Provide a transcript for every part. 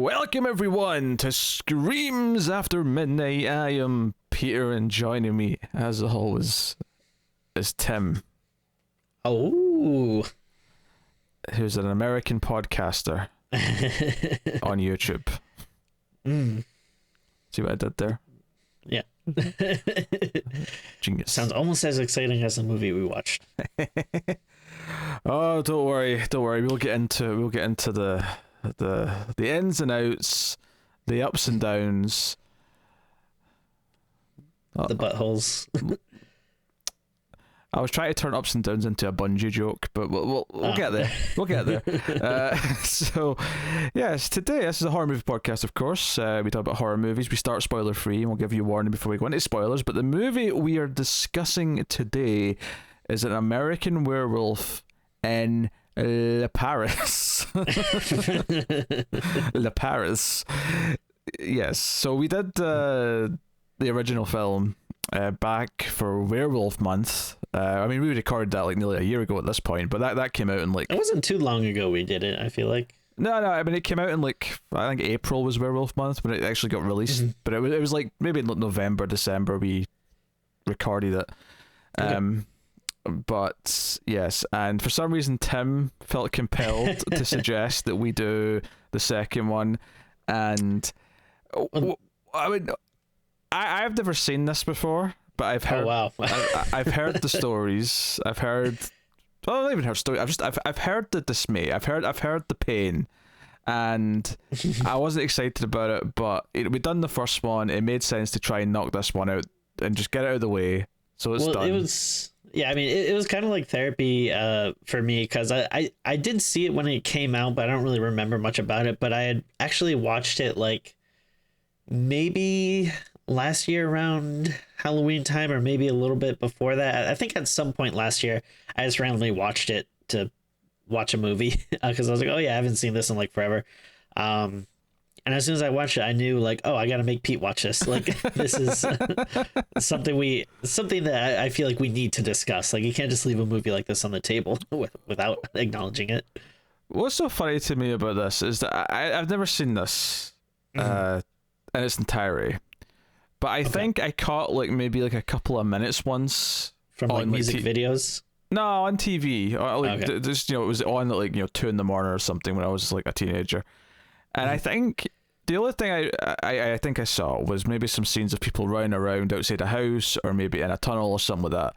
Welcome everyone to Screams After Midnight. I am Peter, and joining me, as always, is Tim. Oh, who's an American podcaster on YouTube. See what I did there? Yeah. Genius. Sounds almost as exciting as the movie we watched. Oh, don't worry. We'll get into the ins and outs, the ups and downs, The buttholes. I was trying to turn ups and downs into a bungee joke, but we'll get there. We'll get there. So, yes, today, this is a horror movie podcast, of course. We talk about horror movies. We start spoiler free, and we'll give you a warning before we go into spoilers. But the movie we are discussing today is An American Werewolf in Le Paris. Le Paris. Yes, so we did the original film back for Werewolf Month. I mean, we recorded that like nearly a year ago at this point, but that came out in like... It wasn't too long ago we did it, I feel like. No, I mean, it came out in like, I think April was Werewolf Month when it actually got released, but it was like maybe in November, December we recorded it. Okay. But yes, and for some reason Tim felt compelled to suggest that we do the second one, and I've never seen this before, but I've heard. Oh, wow. I've heard the stories. I've heard. Well, I've not even heard stories. I've heard the dismay. I've heard the pain, and I wasn't excited about it. But we'd done the first one. It made sense to try and knock this one out and just get it out of the way. So it's done. It was. Yeah, I mean, it was kind of like therapy for me, because I did see it when it came out, but I don't really remember much about it. But I had actually watched it like maybe last year around Halloween time, or maybe a little bit before that. I think at some point last year, I just randomly watched it to watch a movie because I was like, oh yeah, I haven't seen this in like forever. And as soon as I watched it, I knew like, oh, I got to make Pete watch this. Like, this is something that I feel like we need to discuss. Like, you can't just leave a movie like this on the table without acknowledging it. What's so funny to me about this is that I've never seen this in its entirety. But I think I caught like maybe like a couple of minutes once from like music videos. No, on TV. Just, it was on at like 2 a.m. or something when I was like a teenager. And I think the only thing I think I saw was maybe some scenes of people running around outside a house or maybe in a tunnel or something like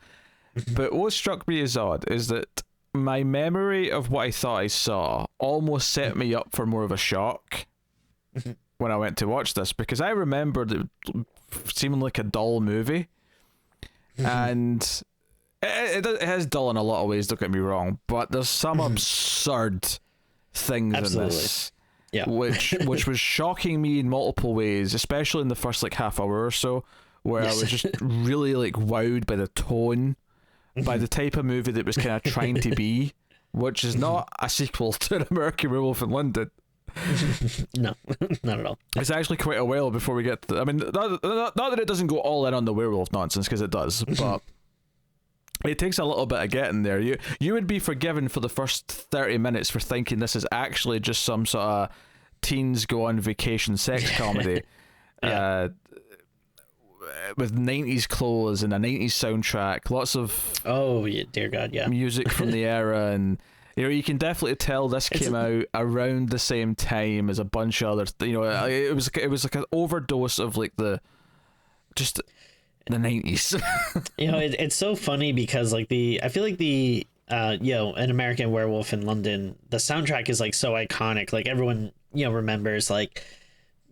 that. But what struck me as odd is that my memory of what I thought I saw almost set me up for more of a shock when I went to watch this, because I remembered it seeming like a dull movie. And it is dull in a lot of ways, don't get me wrong, but there's some absurd things in this. Yeah. which was shocking me in multiple ways, especially in the first like half hour or so, where I was just really like wowed by the tone, by the type of movie that it was kind of trying to be, which is not a sequel to An American Werewolf in London. No, not at all. It's actually quite a while before we get I mean, not that it doesn't go all in on the werewolf nonsense, because it does, but it takes a little bit of getting there. You would be forgiven for the first 30 minutes for thinking this is actually just some sort of teens go on vacation sex comedy with 90s clothes and a 90s soundtrack, lots of dear God, yeah, music from the era, and you can definitely tell this came out around the same time as a bunch of other it was like an overdose of like the 90s. It's so funny because like I feel like the An American Werewolf in London, the soundtrack is like so iconic. Like everyone remembers like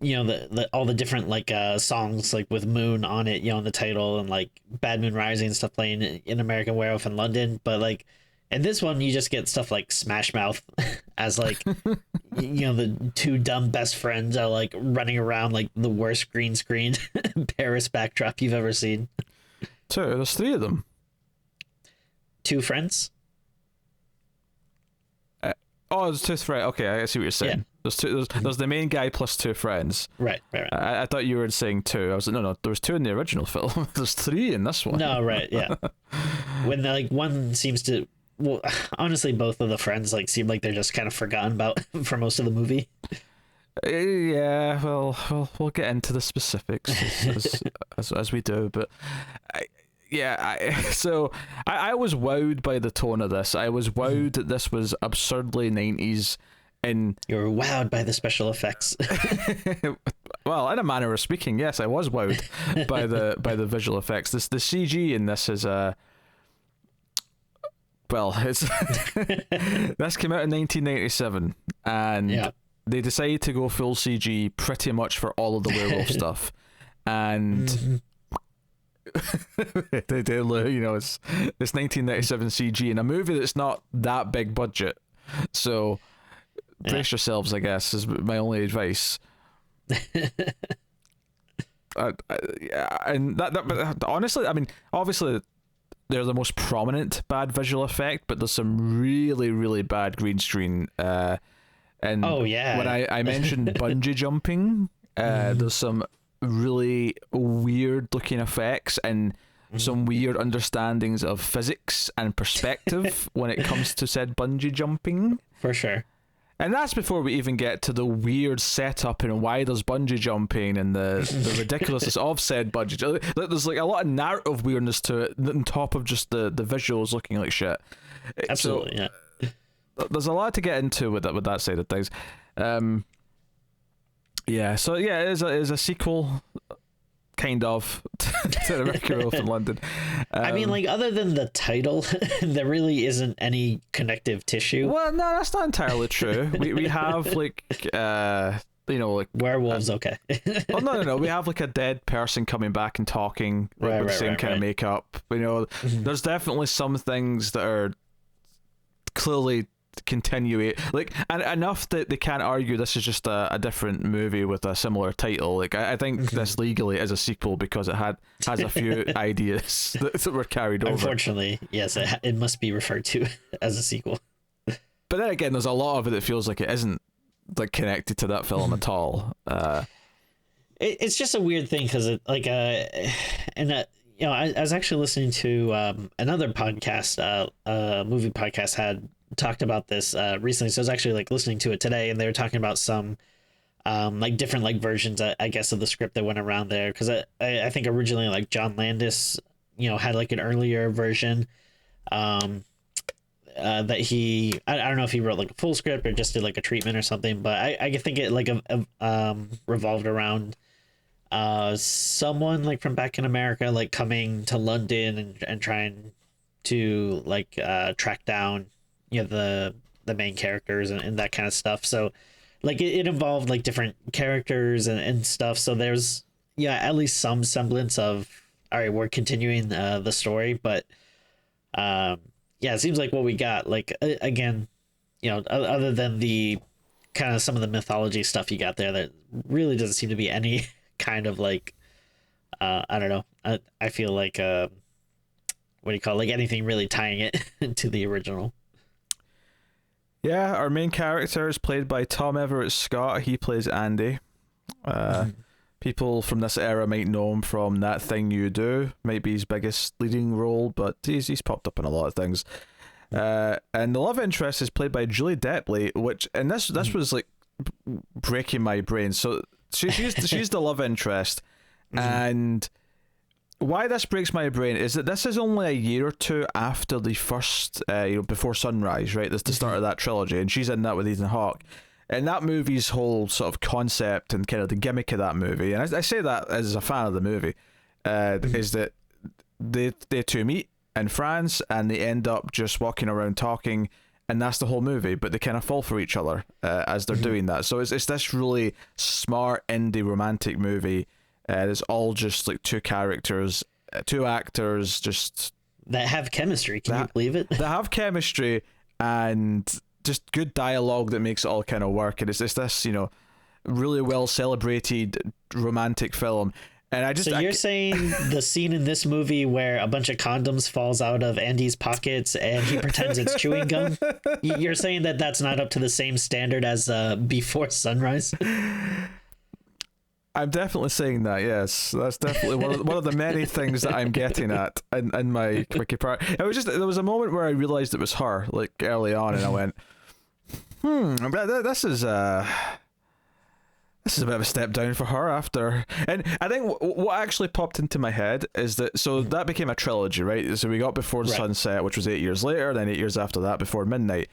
the all the different like songs like with Moon on it, in the title, and like Bad Moon Rising and stuff playing in American Werewolf in London. But like in this one, you just get stuff like Smash Mouth as like the two dumb best friends are like running around like the worst green screen Paris backdrop you've ever seen. There's 3 of them. 2 friends. There's 2 friends. Okay, I see what you're saying. Yeah. There's the main guy plus 2 friends. Right. I thought you were saying 2. I was like, no, there was 2 in the original film. There's 3 in this one. No, right, yeah. When like one seems to. Well, honestly, both of the friends like seem like they're just kind of forgotten about for most of the movie. Yeah, well, we'll get into the specifics as we do, but so I was wowed by the tone of this. I was wowed that this was absurdly 90s. And you were wowed by the special effects. Well, in a manner of speaking, yes, I was wowed by the visual effects. The CG in this is it's this came out in 1997, and they decided to go full CG pretty much for all of the werewolf stuff, and they did. It's 1997 CG in a movie that's not that big budget, so. Brace yourselves, I guess, is my only advice. And but honestly, I mean, obviously, they're the most prominent bad visual effect, but there's some really, really bad green screen. And when I mentioned bungee jumping, there's some really weird looking effects and some weird understandings of physics and perspective when it comes to said bungee jumping. For sure. And that's before we even get to the weird setup and why there's bungee jumping and the ridiculousness of said bungee. There's like a lot of narrative weirdness to it on top of just the visuals looking like shit. Absolutely, so, yeah. There's a lot to get into with that side of things. It is a sequel, kind of, to An American Werewolf in London. I mean, like, other than the title, there really isn't any connective tissue. Well, no, that's not entirely true. We have, like, werewolves, okay. Well, no. We have, like, a dead person coming back and talking with the same kind of makeup. There's definitely some things that are clearly continuate, like, and enough that they can't argue this is just a different movie with a similar title. Like, I think this legally is a sequel because it has a few ideas that were carried over. Unfortunately, yes, it must be referred to as a sequel. But then again, there's a lot of it that feels like it isn't, like, connected to that film at all. It's just a weird thing because I was actually listening to another podcast, movie podcast had talked about this recently, so I was actually like listening to it today, and they were talking about some like different like versions, I guess, of the script that went around there, because I think originally like John Landis had like an earlier version that I don't know if he wrote like a full script or just did like a treatment or something, but I think it like revolved around someone like from back in America like coming to London and trying to like track down the main characters and that kind of stuff. So like it involved like different characters and stuff, so there's at least some semblance of, all right, we're continuing the story, but it seems like what we got, like, again, other than the kind of some of the mythology stuff you got there, that really doesn't seem to be any kind of like I don't know, I feel like what do you call it? Like anything really tying it to the original. Yeah, our main character is played by Tom Everett Scott. He plays Andy. People from this era might know him from That Thing You Do, might be his biggest leading role, but he's popped up in a lot of things. And the love interest is played by Julie Depley, and this was like breaking my brain. So she's the love interest, and why this breaks my brain is that this is only a year or two after the first, Before Sunrise, right? That's the start of that trilogy, and she's in that with Ethan Hawke. And that movie's whole sort of concept and kind of the gimmick of that movie, and I say that as a fan of the movie, is that they two meet in France and they end up just walking around talking, and that's the whole movie, but they kind of fall for each other as they're doing that. So it's this really smart indie romantic movie. It's all just like two characters, two actors, just that have chemistry. Can you believe it? That have chemistry and just good dialogue that makes it all kind of work. And it's this, really well celebrated romantic film. And you're saying the scene in this movie where a bunch of condoms falls out of Andy's pockets and he pretends it's chewing gum? You're saying that that's not up to the same standard as Before Sunrise? I'm definitely saying that, yes. That's definitely one of the many things that I'm getting at in my comparison. There was a moment where I realized it was her, like early on, and I went, this is this is a bit of a step down for her after. And I think what actually popped into my head is that, so that became a trilogy, right? So we got Before the Sunset, which was 8 years later, then 8 years after that, Before Midnight.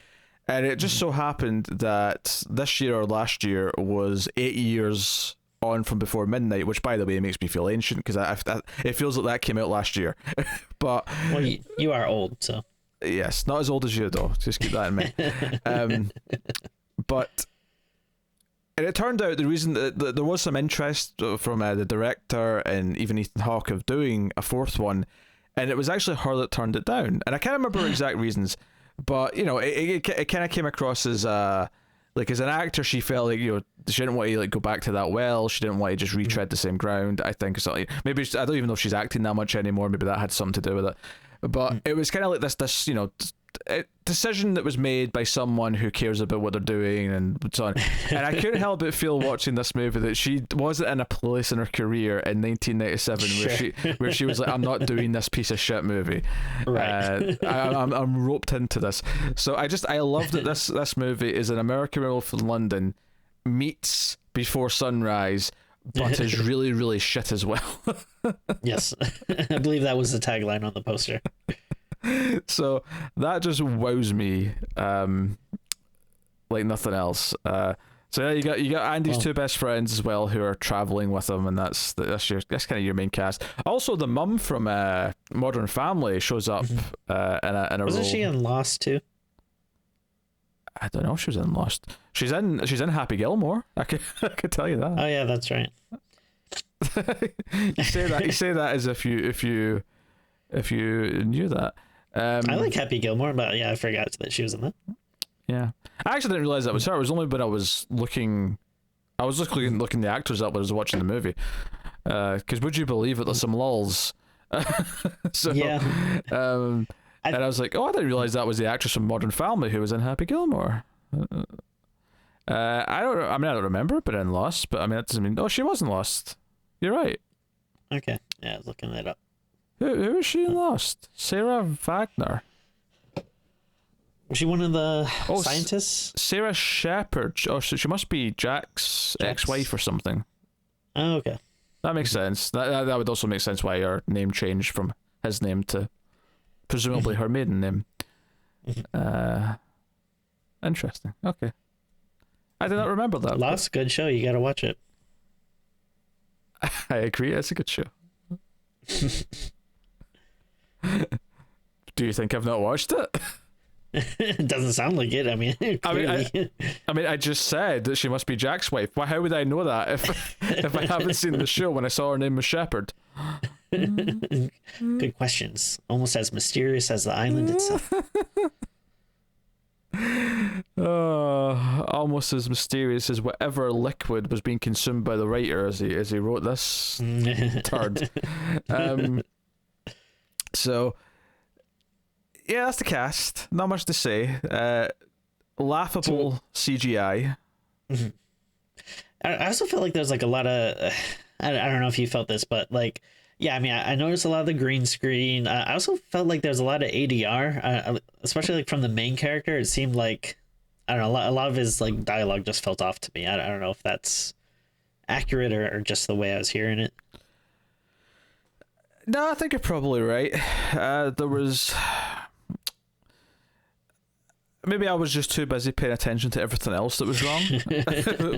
And it just so happened that this year or last year was 8 years on from Before Midnight, which, by the way, makes me feel ancient because it feels like that came out last year. But well, you are old, so yes, not as old as you though. Just keep that in mind. But it turned out the reason that there was some interest from the director and even Ethan Hawke of doing a fourth one, and it was actually her that turned it down. And I can't remember her exact reasons. But, you know, it kind of came across as, like, as an actor, she felt like, you know, she didn't want to, like, go back to that well. She didn't want to just retread the same ground, I think. So, like, maybe, I don't even know if she's acting that much anymore. Maybe that had something to do with it. But it was kind of like this, you know, decision that was made by someone who cares about what they're doing and so on. And I couldn't help but feel watching this movie that she wasn't in a place in her career in 1997 where she was like, I'm not doing this piece of shit movie. Right. I'm roped into this. So I love that this movie is An American Werewolf in London meets Before Sunrise, but is really, really shit as well. Yes. I believe that was the tagline on the poster. So that just wows me like nothing else. So yeah, you got Andy's two best friends as well who are traveling with him, and that's kind of your main cast. Also, the mum from Modern Family shows up in a Wasn't role. she in Lost too? I don't know. She was in Lost. She's in Happy Gilmore. I could tell you that. Oh yeah, that's right. You say that as if you knew that. I like Happy Gilmore, but yeah, I forgot that she was in that. Yeah, I actually didn't realize that was her. It was only when I was looking the actors up when I was watching the movie. Because would you believe it? There's some lulls. So yeah. And I was like, oh, I didn't realize that was the actress from Modern Family who was in Happy Gilmore. I don't remember, but in Lost. But I mean, that doesn't mean. Oh, she wasn't Lost. You're right. Okay. Yeah, I was looking that up. Who is she in Lost? Sarah Wagner. Was she one of the scientists? Sarah Shepherd. Oh, so she must be Jack's ex-wife or something. Oh, okay. That makes sense. That would also make sense why her name changed from his name to presumably her maiden name. Interesting. Okay. I did not remember that. Lost, good show. You got to watch it. I agree. It's a good show. Do you think I've not watched it? It doesn't sound like it. I mean, I just said that she must be Jack's wife. Why? How would I know that if I haven't seen the show when I saw her name was Shepherd? Good questions. Almost as mysterious as the island itself. Almost as mysterious as whatever liquid was being consumed by the writer as he wrote this turd. So yeah, that's the cast. Not much to say. Laughable CGI. Mm-hmm. I also feel like there's like a lot of I don't know if you felt this, but like, yeah, I mean, I noticed a lot of the green screen. I also felt like there's a lot of ADR, especially like from the main character. It seemed like, I don't know, a lot of his like dialogue just felt off to me. I don't know if that's accurate or just the way I was hearing it. No, I think you're probably right. There was... Maybe I was just too busy paying attention to everything else that was wrong.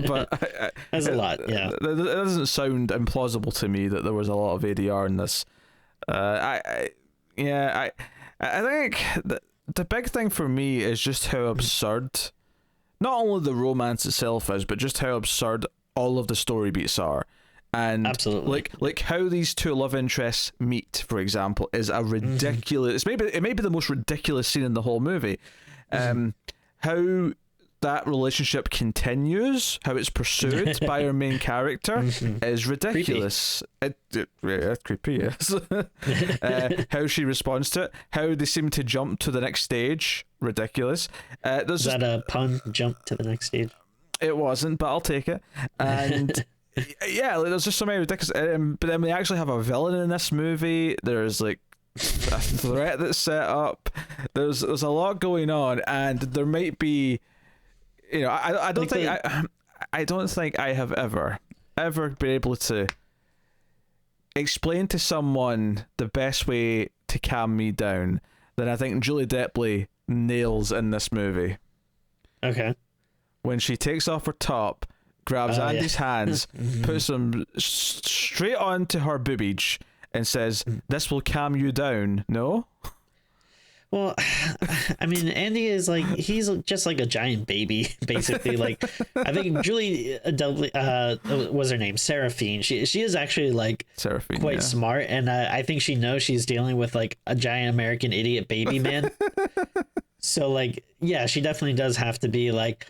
But There's a lot, yeah. It doesn't sound implausible to me that there was a lot of ADR in this. I think the big thing for me is just how absurd not only the romance itself is, but just how absurd all of the story beats are. And absolutely, like how these two love interests meet, for example, is a ridiculous. It may be the most ridiculous scene in the whole movie. How that relationship continues, how it's pursued by our main character is ridiculous. It's creepy, yes. How she responds to it, how they seem to jump to the next stage, ridiculous. Is that a pun? Jump to the next stage? It wasn't, but I'll take it. And yeah, like, there's just so many ridiculous. But then we actually have a villain in this movie. There's like a threat that's set up. There's a lot going on, and there might be, you know, I don't think I don't think I have ever been able to explain to someone the best way to calm me down than I think Julie Delpy nails in this movie. Okay. When she takes off her top, grabs Andy's hands, puts them straight onto her boobage, and says, "This will calm you down." No? Well, I mean, Andy is like, he's just like a giant baby, basically. Like, I think Julie was her name, Seraphine. She is actually like quite smart, and I think she knows she's dealing with like a giant American idiot baby man. So like, yeah, she definitely does have to be like,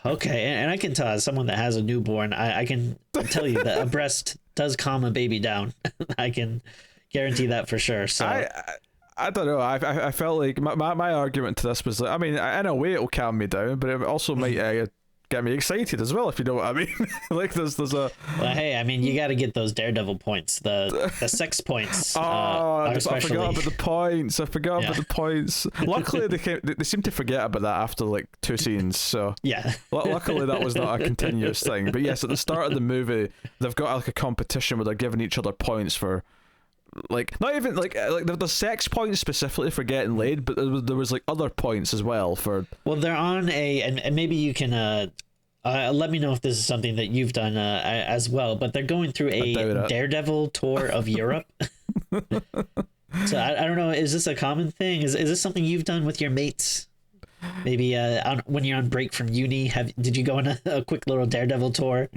okay. And I can tell, as someone that has a newborn, I can tell you that a breast does calm a baby down. I can guarantee that for sure. So I don't know. I felt like my argument to this was like, I mean, in a way it'll calm me down, but it also might get me excited as well, if you know what I mean. Like there's a. Well, hey, I mean, you got to get those Daredevil points, the sex points. I forgot about the points. About the points. Luckily, they seem to forget about that after like 2 scenes. So yeah. Luckily, that was not a continuous thing. But yes, at the start of the movie, they've got like a competition where they're giving each other points for. Like not even like the sex points specifically for getting laid, but there was like other points as well for. Well, they're on and maybe you can let me know if this is something that you've done as well. But they're going through a Daredevil tour of Europe. So I don't know. Is this a common thing? Is this something you've done with your mates? Maybe when you're on break from uni, did you go on a quick little Daredevil tour?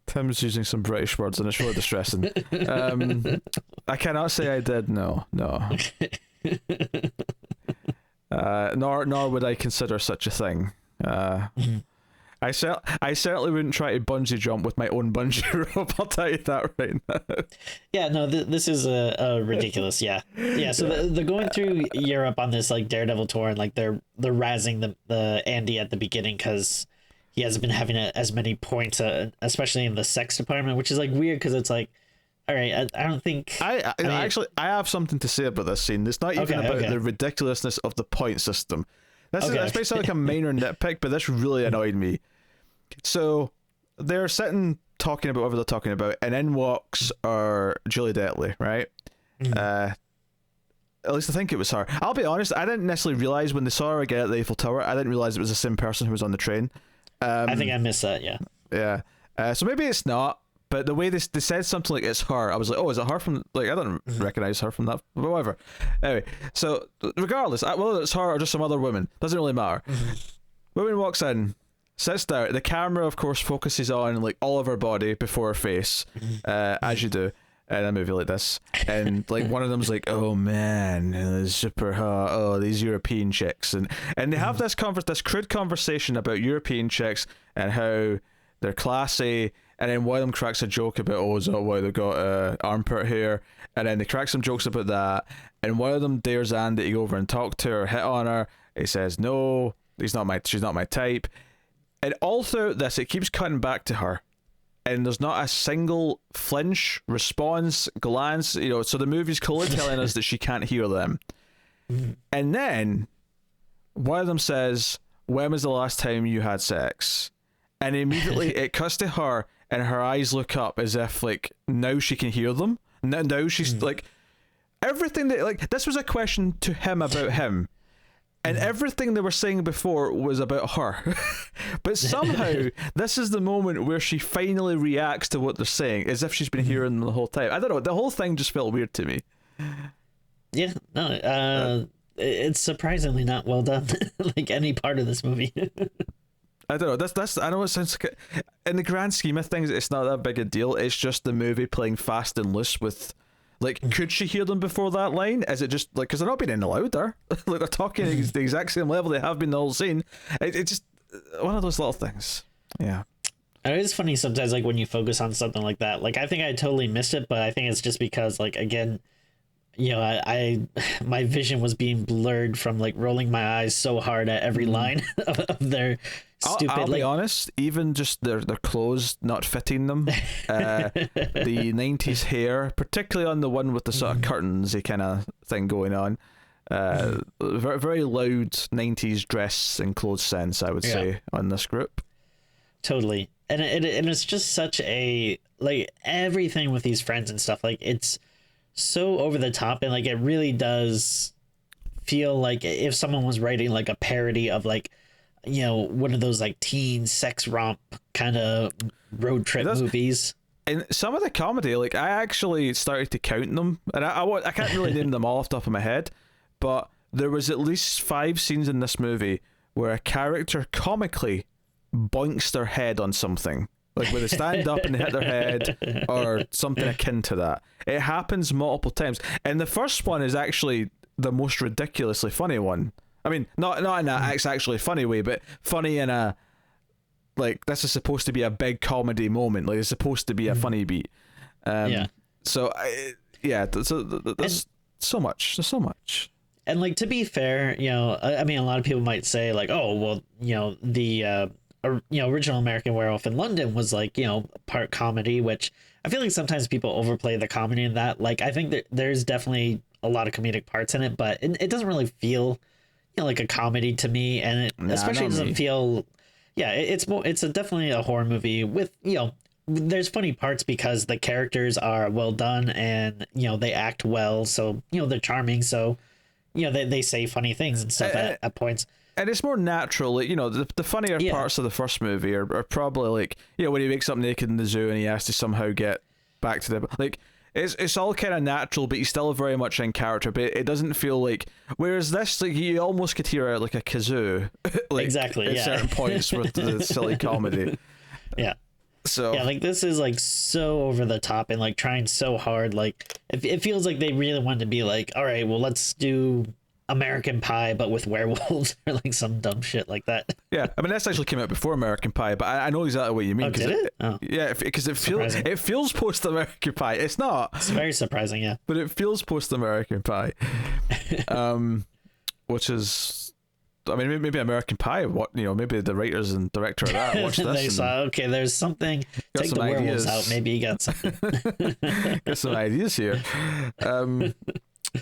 Tim's using some British words and it's really distressing. I cannot say I did. No. Nor would I consider such a thing. I certainly wouldn't try to bungee jump with my own bungee rope. I'll tell you that right now. Yeah, no, this is a ridiculous. Yeah. So they're going through Europe on this like Daredevil tour, and like they're razzing the Andy at the beginning because he hasn't been having as many points, especially in the sex department, which is like weird because it's like, all right, I don't think. I have something to say about this scene. It's not even about the ridiculousness of the point system. That's basically like a minor nitpick, but this really annoyed me. So they're sitting talking about whatever they're talking about, and in walks Julie Delpy, right? At least I think it was her. I'll be honest, I didn't necessarily realize when they saw her again at the Eiffel Tower, I didn't realize it was the same person who was on the train. I think I missed that, yeah. Yeah. So maybe it's not, but the way they said something like it's her, I was like, oh, is it her from, like, I don't recognize her from that, but whatever. Anyway, so regardless, whether it's her or just some other woman, doesn't really matter. Woman walks in, sits down, the camera of course focuses on like all of her body before her face, as you do in a movie like this, and like one of them's like, oh man, it's super hot, oh these European chicks, and they have this crude conversation about European chicks and how they're classy, and then one of them cracks a joke about, oh, is that why they got armpit hair, and then they crack some jokes about that, and one of them dares Andy to go over and talk to her, hit on her. He says no, she's not my type, and all throughout this it keeps cutting back to her, and there's not a single flinch, response, glance, so the movie's clearly telling us that she can't hear them. And then one of them says, when was the last time you had sex? And immediately it cuts to her and her eyes look up as if like now she can hear them. Now she's like, everything that, like, this was a question to him about him. And everything they were saying before was about her. But somehow, this is the moment where she finally reacts to what they're saying, as if she's been hearing them the whole time. I don't know, the whole thing just felt weird to me. Yeah, no, it's surprisingly not well done, like any part of this movie. I don't know, that's I know it sounds like in the grand scheme of things, it's not that big a deal. It's just the movie playing fast and loose with... Like, could she hear them before that line? Is it just, like, because they're not being any louder. Like, they're talking the exact same level they have been the whole scene. It's just one of those little things. Yeah. It is funny sometimes, like, when you focus on something like that. Like, I think I totally missed it, but I think it's just because, like, again, my vision was being blurred from, like, rolling my eyes so hard at every line of their stupid... I'll be honest, even just their clothes not fitting them, the 90s hair, particularly on the one with the sort of curtains-y kind of thing going on, very, very loud 90s dress and clothes sense, I would say, on this group. Totally. And it's just such a, like, everything with these friends and stuff, like, it's so over the top, and like it really does feel like if someone was writing like a parody of, like, one of those like teen sex romp kind of road trip movies. And some of the comedy, like, I actually started to count them, and I can't really name them all off the top of my head, but there was at least 5 scenes in this movie where a character comically boinks their head on something, like where they stand up and they hit their head or something akin to that. It happens multiple times, and the first one is actually the most ridiculously funny one. I mean, not in a it's actually funny way, but funny in a, like, this is supposed to be a big comedy moment, like it's supposed to be a funny beat. So there's so much. And like, to be fair, I mean, a lot of people might say like, oh well, the original American Werewolf in London was like, part comedy, which I feel like sometimes people overplay the comedy in that. Like, I think that there's definitely a lot of comedic parts in it, but it doesn't really feel, like a comedy to me, and it especially doesn't feel. Yeah, it's definitely a horror movie with, there's funny parts because the characters are well done and, they act well, so, they're charming, so, they say funny things and stuff at points. And it's more natural, like, the funnier parts of the first movie are probably like, when he wakes up naked in the zoo and he has to somehow get back to the, like, it's all kind of natural, but he's still very much in character, but it doesn't feel like, whereas this, like, you almost could hear like a kazoo, like, exactly, at certain points with the silly comedy. Yeah. So yeah, like, this is like so over the top and like trying so hard, like it feels like they really wanted to be like, all right, well, let's do American Pie but with werewolves or like some dumb shit like that. Yeah, I mean, this actually came out before American Pie, but I know exactly what you mean. Oh, did it? Oh. Yeah, because it feels post American Pie. It's not. It's very surprising, yeah. But it feels post American Pie, which is, I mean, maybe American Pie. What, maybe the writers and director of that watched this. They saw, okay, there's something. Take the werewolves out. Maybe you got something. Got some ideas here.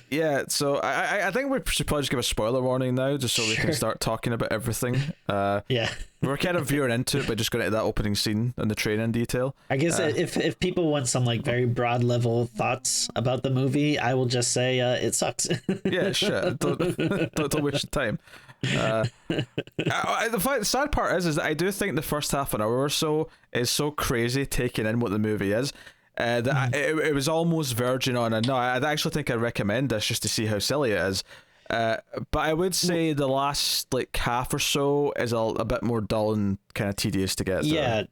Yeah, so I think we should probably just give a spoiler warning now, just so we can start talking about everything. Yeah. We're kind of veering into it, but just going into that opening scene and the training detail. I guess if people want some like very broad level thoughts about the movie, I will just say it sucks. Yeah, shit. Don't waste your time. The sad part is that I do think the first half an hour or so is so crazy taking in what the movie is. That it was almost verging on, and no, I actually think I recommend this just to see how silly it is. But I would say the last like half or so is a bit more dull and kind of tedious to get through. Yeah.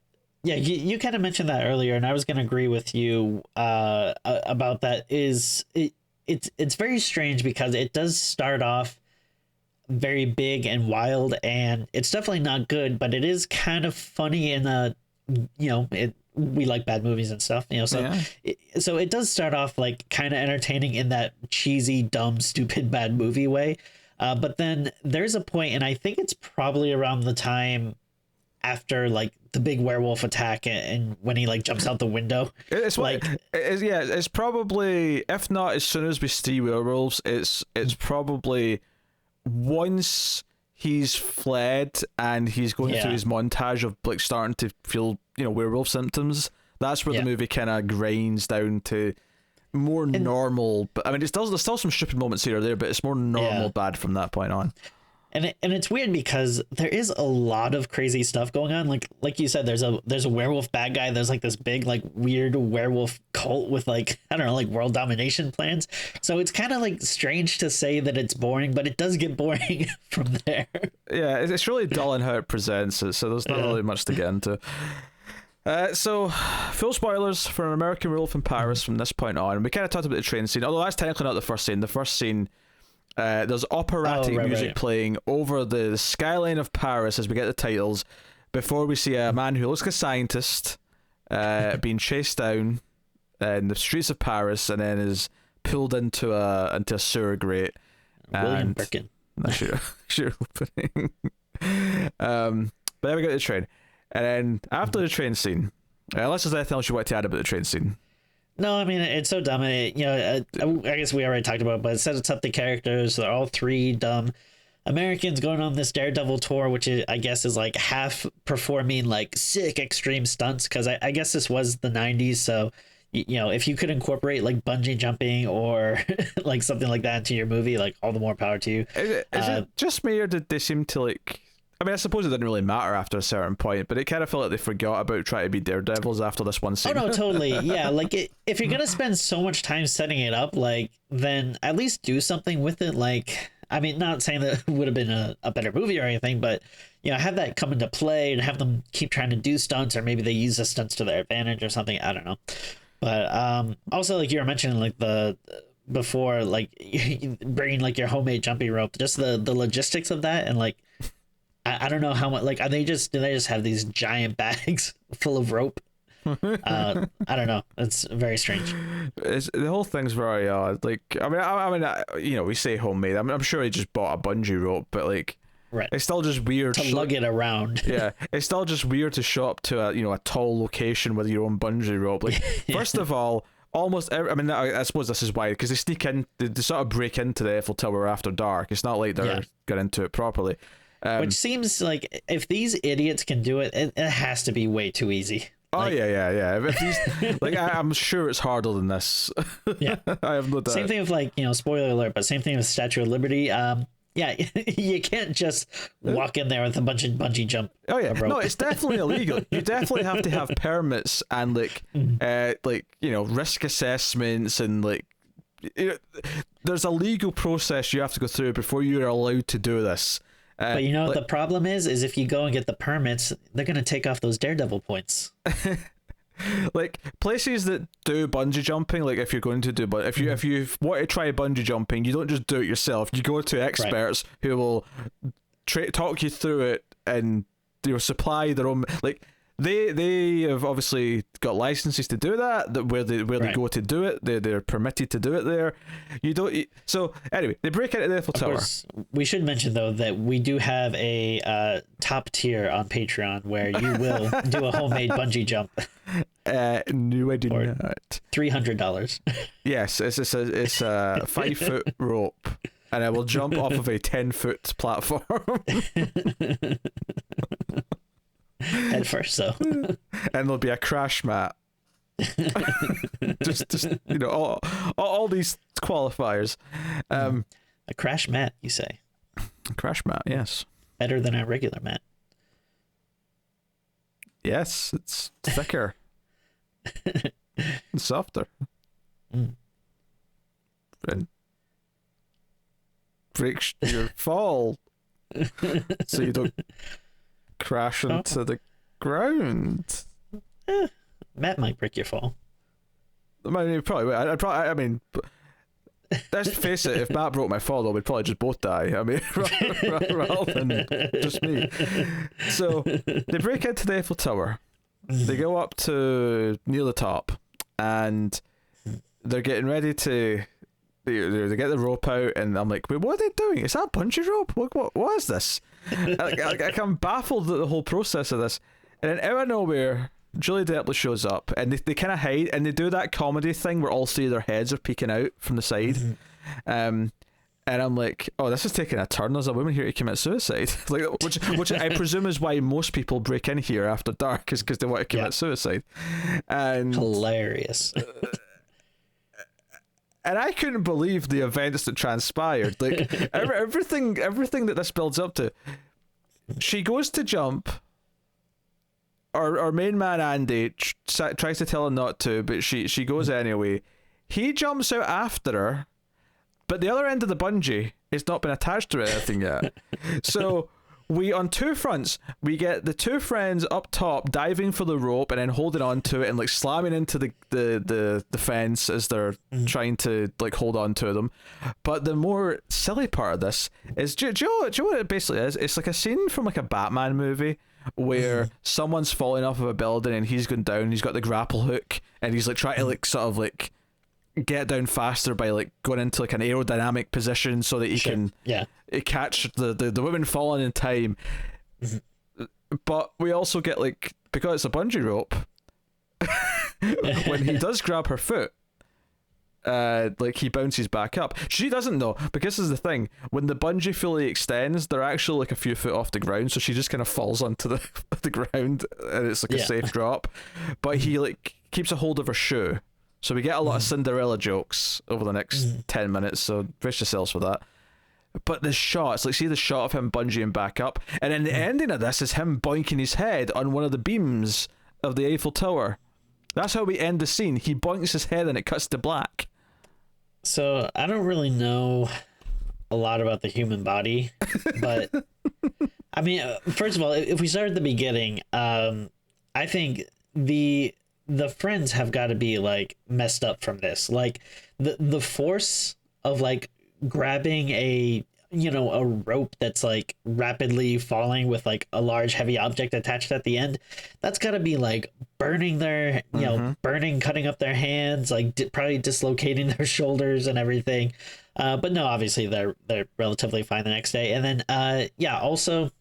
You kind of mentioned that earlier, and I was going to agree with you about that. It's very strange because it does start off very big and wild, and it's definitely not good, but it is kind of funny in a, we like bad movies and stuff, so yeah. So it does start off like kind of entertaining in that cheesy, dumb, stupid, bad movie way, but then there's a point, and I think it's probably around the time after like the big werewolf attack and when he like jumps out the window. It's like it's probably, if not as soon as we see werewolves, it's probably once he's fled and he's going through his montage of like starting to feel werewolf symptoms. That's where the movie kind of grinds down to more normal. But I mean, there's still some stupid moments here or there, but it's more normal bad from that point on. And it's weird because there is a lot of crazy stuff going on. Like you said, there's a werewolf bad guy. There's like this big like weird werewolf cult with like, I don't know, like world domination plans. So it's kind of like strange to say that it's boring, but it does get boring from there. Yeah, it's really dull in how it presents it. So there's not really much to get into. So full spoilers for An American Werewolf in Paris from this point on. We kind of talked about the train scene, although that's technically not the first scene. The first scene, there's operatic music playing over the skyline of Paris as we get the titles, before we see a man who looks like a scientist being chased down in the streets of Paris, and then is pulled into a sewer grate. William Birkin. Sure opening. But then we go to the train, and then after the train scene, unless there's anything else you want to add about the train scene. No, I mean, it's so dumb. I guess we already talked about it, but it sets up the characters. They're all three dumb Americans going on this daredevil tour, which I guess is like half performing like sick extreme stunts, because I guess this was the 90s, so you know, if you could incorporate like bungee jumping or like something like that into your movie, like all the more power to you. Is it just me, or did they seem to like? I mean, I suppose it didn't really matter after a certain point, but it kind of felt like they forgot about trying to be daredevils after this one scene. Oh no, totally. Yeah, like if you're gonna spend so much time setting it up, like then at least do something with it. Like, I mean, not saying that it would have been a better movie or anything, but you know, have that come into play and have them keep trying to do stunts, or maybe they use the stunts to their advantage or something. I don't know. But also, like you were mentioning, like the before, like bringing like your homemade jumping rope, just the logistics of that, and like I don't know how much. Like, do they just have these giant bags full of rope? I don't know. It's very strange. The whole thing's very odd. Like, I mean, you know, we say homemade. I'm sure he just bought a bungee rope, but like, right, it's still just weird to lug it around. Yeah, it's still just weird to show up to a tall location with your own bungee rope. Like, first of all, almost I mean, I suppose this is why, because they sneak in, they sort of break into the Eiffel Tower after dark. It's not like they're getting into it properly. Which seems like if these idiots can do it, it has to be way too easy. Oh, like, yeah. If these, like, I'm sure it's harder than this. Yeah, I have no doubt. Same thing with, like, you know, spoiler alert, but same thing with Statue of Liberty. Yeah, you can't just walk in there with a bunch of bungee jump. Oh yeah, no, it's definitely illegal. You definitely have to have permits and like risk assessments, and like, there's a legal process you have to go through before you're allowed to do this. But you know what the problem is if you go and get the permits, they're going to take off those Daredevil points. Like, places that do bungee jumping, like if you're going to do, but if you want to try bungee jumping, you don't just do it yourself. You go to experts who will talk you through it, and supply their own, like, They have obviously got licenses to do that. Where they go to do it, they're permitted to do it there. You don't. So anyway, they break into the Eiffel Tower. Course, we should mention though that we do have a top tier on Patreon where you will do a homemade bungee jump. No, I do not. $300. Yes, it's a 5-foot rope, and I will jump off of a 10-foot platform. Head first, so. And there'll be a crash mat. just all these qualifiers. A crash mat, you say? A crash mat, yes. Better than a regular mat. Yes, it's thicker. And softer. And breaks your fall, so you don't crash into the ground. Matt might break your fall. I mean, probably. I mean, let's face it. If Matt broke my fall, though, we'd probably just both die. I mean, rather than just me. So they break into the Eiffel Tower. They go up to near the top, and they're getting ready to. They get the rope out, and I'm like, wait, what are they doing? Is that a bungee rope? What is this? I'm baffled at the whole process of this. And then out of nowhere, Julie Delpy shows up, and they kind of hide, and they do that comedy thing where all three of their heads are peeking out from the side. And I'm like, oh, this is taking a turn. There's a woman here to commit suicide. Like, which I presume is why most people break in here after dark, is because they want to commit suicide. And hilarious. And I couldn't believe the events that transpired. Like, everything that this builds up to. She goes to jump. Our main man Andy tries to tell her not to, but she goes anyway. He jumps out after her, but the other end of the bungee has not been attached to anything yet. So we, on two fronts, we get the two friends up top diving for the rope and then holding on to it and like slamming into the fence as they're trying to like hold on to them. But the more silly part of this is, do you know what it basically is? It's like a scene from like a Batman movie where someone's falling off of a building and he's going down, he's got the grapple hook, and he's like trying to like sort of like get down faster by like going into like an aerodynamic position so that he can catch the women falling in time. But we also get like, because it's a bungee rope, when he does grab her foot, like he bounces back up. She doesn't know, because this is the thing, when the bungee fully extends, they're actually like a few foot off the ground, so she just kind of falls onto the ground, and it's like a safe drop. But he like keeps a hold of her shoe, so we get a lot of Cinderella jokes over the next 10 minutes, so brace yourselves for that. But the shots, like, see the shot of him bungeeing back up, and then the ending of this is him boinking his head on one of the beams of the Eiffel Tower. That's how we end the scene. He boinks his head and it cuts to black. So I don't really know a lot about the human body, but I mean, first of all, if we start at the beginning, I think the friends have got to be like messed up from this. Like the force of like grabbing a rope that's like rapidly falling with like a large heavy object attached at the end, that's got to be like burning their cutting up their hands, like probably dislocating their shoulders and everything. But no, obviously they're relatively fine the next day. And then also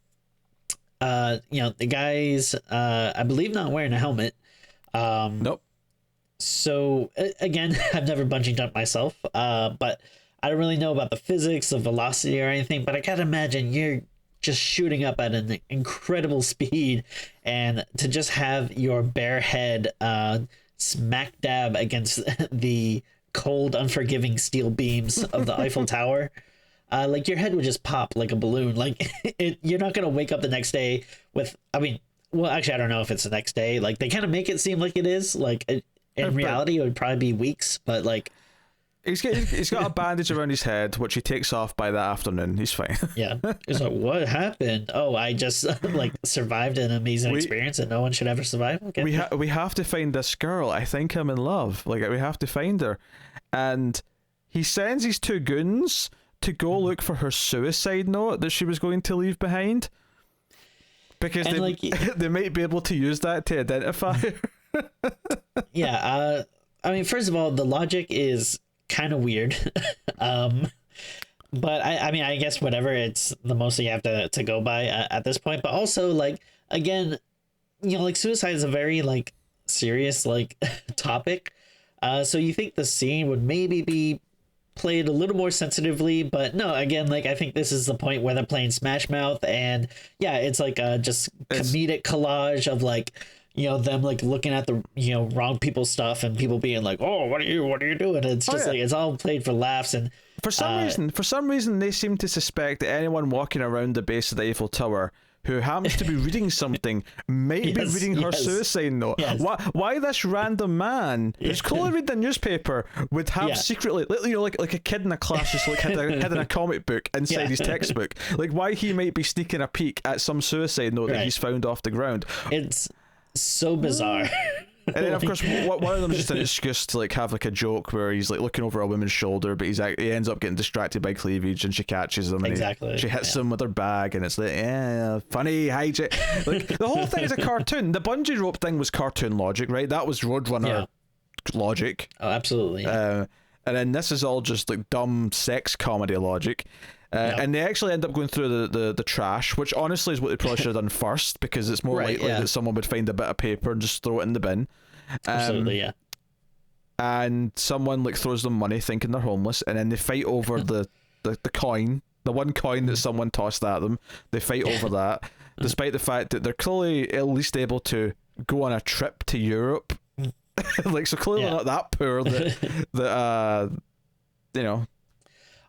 the guys I believe not wearing a helmet. Nope. So again, I've never bungee jumped myself, but I don't really know about the physics of velocity or anything, but I gotta imagine you're just shooting up at an incredible speed, and to just have your bare head smack dab against the cold, unforgiving steel beams of the Eiffel Tower, like your head would just pop like a balloon. Like you're not gonna wake up the next day with. I mean, well, actually, I don't know if it's the next day. Like they kind of make it seem like it is. Like in reality, it would probably be weeks, but like. He's got a bandage around his head, which he takes off by that afternoon. He's fine. Yeah. He's like, what happened? Oh, I just like survived an amazing experience that no one should ever survive. Okay. We have to find this girl. I think I'm in love. Like, we have to find her. And he sends his two goons to go look for her suicide note that she was going to leave behind. Because they might be able to use that to identify her. Yeah. I mean, first of all, the logic is kind of weird. But I mean, I guess whatever, it's the most that you have to go by at this point. But also, like, again, like suicide is a very like serious like topic. So you think the scene would maybe be played a little more sensitively, but no, again, like I think this is the point where they're playing Smash Mouth, and yeah, it's like just comedic collage of like, them like looking at the wrong people's stuff and people being like, oh, what are you doing? And it's just like it's all played for laughs. And for some reason they seem to suspect that anyone walking around the base of the Eiffel Tower who happens to be reading something might be reading her suicide note. Yes. Why this random man who's clearly reading the newspaper would have secretly, like a kid in a class just like hiding a comic book inside his textbook. Like why he might be sneaking a peek at some suicide note that he's found off the ground. It's so bizarre. And then of course one of them is just an excuse to like have like a joke where he's like looking over a woman's shoulder, but he ends up getting distracted by cleavage and she catches him and she hits him with her bag, and it's like funny hijack. Like the whole thing is a cartoon. The bungee rope thing was cartoon logic, right? That was Roadrunner logic. Oh, absolutely. And then this is all just like dumb sex comedy logic. And they actually end up going through the trash, which honestly is what they probably should have done first, because it's more likely that someone would find a bit of paper and just throw it in the bin. Absolutely, yeah. And someone like throws them money thinking they're homeless, and then they fight over the coin, the one coin that someone tossed at them. They fight over that, despite the fact that they're clearly at least able to go on a trip to Europe. Like, so clearly not that poor that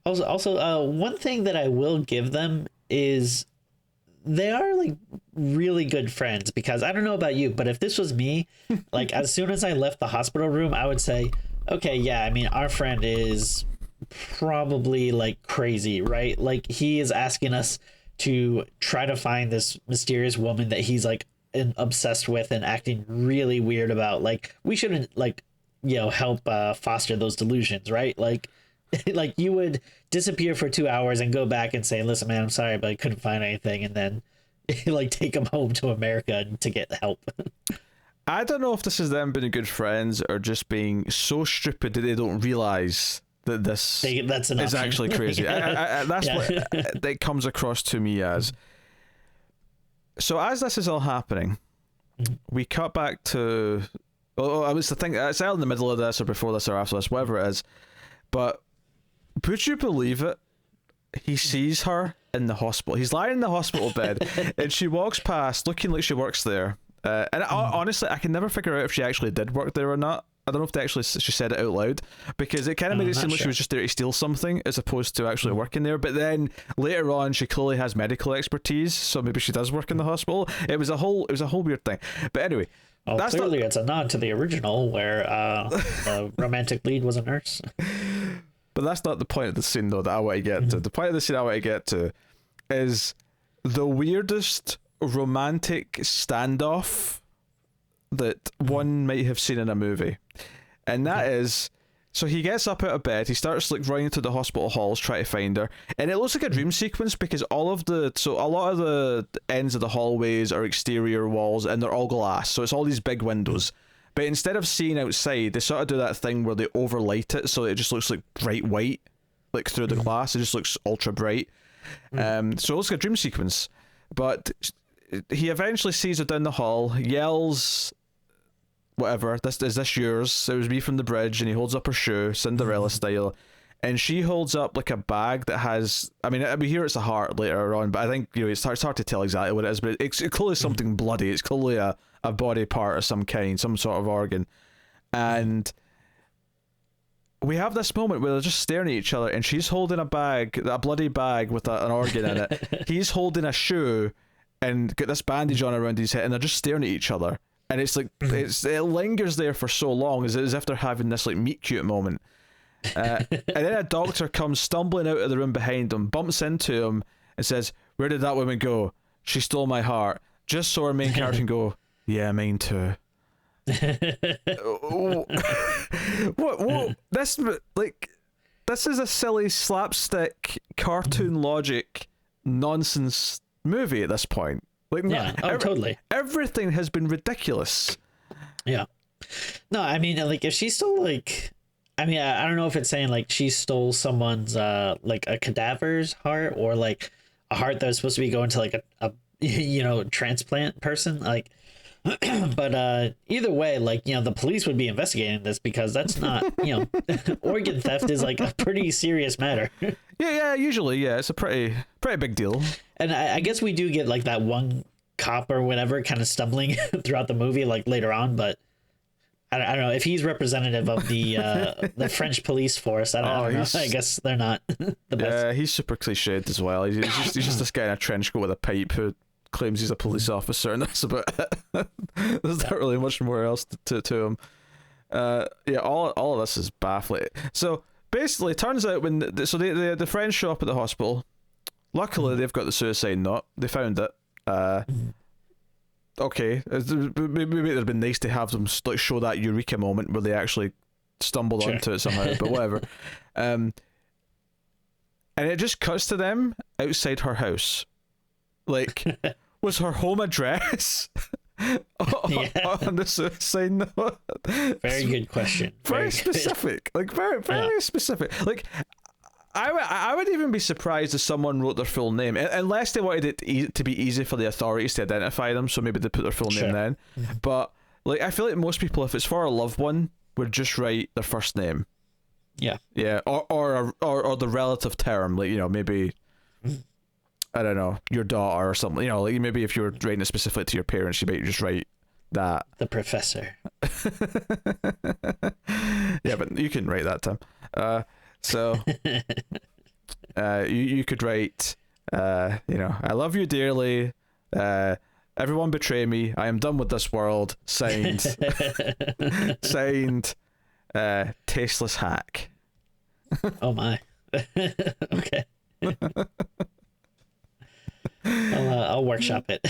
Also, one thing that I will give them is they are like really good friends, because I don't know about you, but if this was me, like as soon as I left the hospital room, I would say, okay, yeah, I mean, our friend is probably like crazy, right? Like he is asking us to try to find this mysterious woman that he's like obsessed with and acting really weird about. Like we shouldn't like, help foster those delusions, right? Like like you would disappear for 2 hours and go back and say, listen, man, I'm sorry, but I couldn't find anything. And then like take them home to America to get help. I don't know if this is them being good friends or just being so stupid that they don't realize that this is actually crazy. That's what it comes across to me as. So as this is all happening, we cut back to Well, I was to think it's either in the middle of this or before this or after this, whatever it is. But would you believe it? He sees her in the hospital. He's lying in the hospital bed, and she walks past, looking like she works there. Honestly, I can never figure out if she actually did work there or not. I don't know if she said it out loud, because it kind of made it seem like she was just there to steal something as opposed to actually working there. But then later on, she clearly has medical expertise, so maybe she does work in the hospital. It was a whole weird thing. But anyway, that's clearly it's a nod to the original where the romantic lead was a nurse. But that's not the point of the scene, though, that I want to get to. The point of the scene I want to get to is the weirdest romantic standoff that one might have seen in a movie. And that is, so he gets up out of bed, he starts like running to the hospital halls trying to find her, and it looks like a dream sequence because a lot of the ends of the hallways are exterior walls and they're all glass, so it's all these big windows. But instead of seeing outside, they sort of do that thing where they overlight it so it just looks like bright white, like through the glass. It just looks ultra bright. So it looks like a dream sequence. But he eventually sees her down the hall, yells, whatever, is this yours? It was me from the bridge, and he holds up her shoe, Cinderella style, and she holds up like a bag that has, I mean, we hear it's a heart later on, but I think, you know, it's hard to tell exactly what it is, but it's clearly something bloody. It's clearly a body part of some kind, some sort of organ. And we have this moment where they're just staring at each other, and she's holding a bloody bag with an organ in it. He's holding a shoe and got this bandage on around his head, and they're just staring at each other. And it's like, it lingers there for so long, as if they're having this like meet cute moment. And then a doctor comes stumbling out of the room behind him, bumps into him, and says, "Where did that woman go? She stole my heart." Just so our main character can go, "Yeah, mine too." What? This is a silly slapstick cartoon logic nonsense movie at this point. Like, yeah, totally. Everything has been ridiculous. Yeah. No, I mean, like, if she stole, like, I mean, I don't know if it's saying, like, she stole someone's, like, a cadaver's heart, or, like, a heart that was supposed to be going to, like, a you know, transplant person, like, but either way, like, you know, the police would be investigating this, because that's not, you know, organ theft is like a pretty serious matter. yeah, usually, yeah, it's a pretty big deal. And I guess we do get like that one cop or whatever kind of stumbling throughout the movie, like later on, but I don't know if he's representative of the French police force. I don't know. I guess they're not the best. Yeah, he's super cliched as well. He's just this guy in a trench coat with a pipe who claims he's a police officer, and that's about it. There's not really much more else to him. Yeah, all of this is baffling. So basically, it turns out when the friends show up at the hospital, luckily they've got the suicide note. They found it. Okay, maybe it'd have been nice to have them like show that eureka moment where they actually stumbled onto it somehow, but whatever. And it just cuts to them outside her house. Like, was her home address on the suicide note? Very good question. Very specific. Like, very specific. Like, I would even be surprised if someone wrote their full name, unless they wanted it to be easy for the authorities to identify them, so maybe they put their full name then. But, like, I feel like most people, if it's for a loved one, would just write their first name. Yeah. Yeah, or the relative term, like, you know, maybe... I don't know, your daughter or something, you know, like maybe if you were writing it specifically to your parents, you might just write that. The professor. Yeah, but you can write that, Tim. So you could write, you know, "I love you dearly, everyone betray me, I am done with this world, signed tasteless hack." Oh my. Okay. I'll workshop it.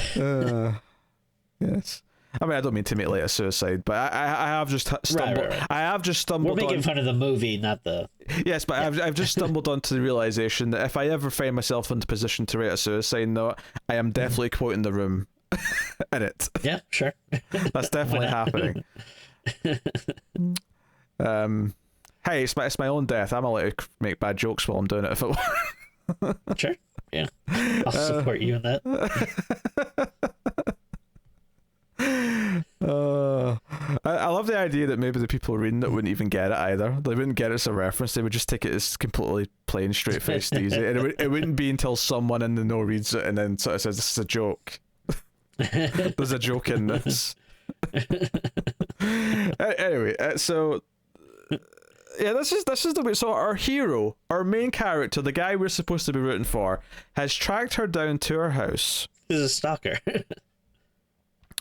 Yes. I mean, I don't mean to make light of suicide, but I have just stumbled. Right. I have just stumbled. We're making fun of the movie, not the. Yes, but I've just stumbled onto the realization that if I ever find myself in the position to write a suicide note, I am definitely quoting The Room in it. Yeah, sure. That's definitely happening. Hey, it's my own death. I'm allowed to make bad jokes while I'm doing it if it were. Sure. Yeah. I'll support you in that. I love the idea that maybe the people reading it wouldn't even get it either. They wouldn't get it as a reference. They would just take it as completely plain, straight-faced, easy. And it wouldn't be until someone in the know reads it and then sort of says, "This is a joke." There's a joke in this. Anyway, so yeah, this is the way. So our hero, our main character, the guy we're supposed to be rooting for, has tracked her down to her house. He's a stalker.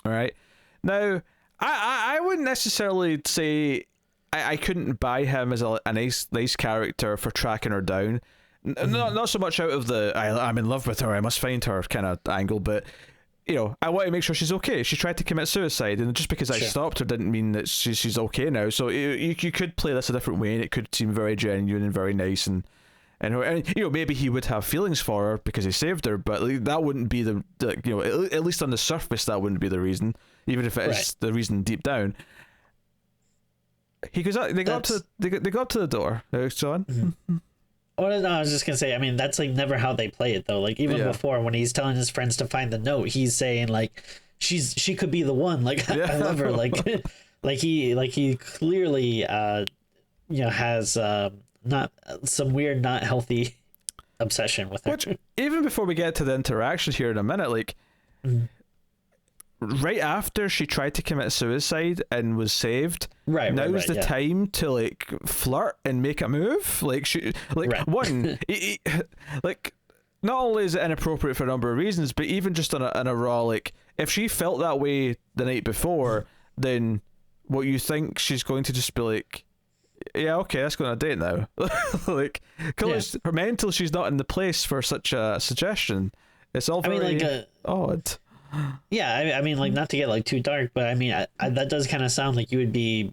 All right. Now, I wouldn't necessarily say I couldn't buy him as a nice character for tracking her down. Not so much out of the I'm in love with her, I must find her kind of angle, but you know, I want to make sure she's okay. She tried to commit suicide, and just because I stopped her didn't mean that she's okay now. So you could play this a different way, and it could seem very genuine and very nice, and you know, maybe he would have feelings for her because he saved her, but like, that wouldn't be the you know, at least on the surface that wouldn't be the reason, even if it is the reason deep down. He goes out. They go up to the door. John. Mm-hmm. Oh, no, I was just gonna say, I mean, that's like never how they play it though. Like even before, when he's telling his friends to find the note, he's saying like she could be the one. Like I love her. Like he clearly you know, has not some weird, not healthy obsession with her. Which, even before we get to the interaction here in a minute, like right after she tried to commit suicide and was saved, now's the time to like flirt and make a move. Like she, like one, like not only is it inappropriate for a number of reasons, but even just on a raw, like if she felt that way the night before, then what you think she's going to just be like, yeah, okay, let's go on a date now. Like, cause her mental, she's not in the place for such a suggestion. It's all very odd. Yeah, I mean, like, not to get like too dark, but I mean, that does kind of sound like you would be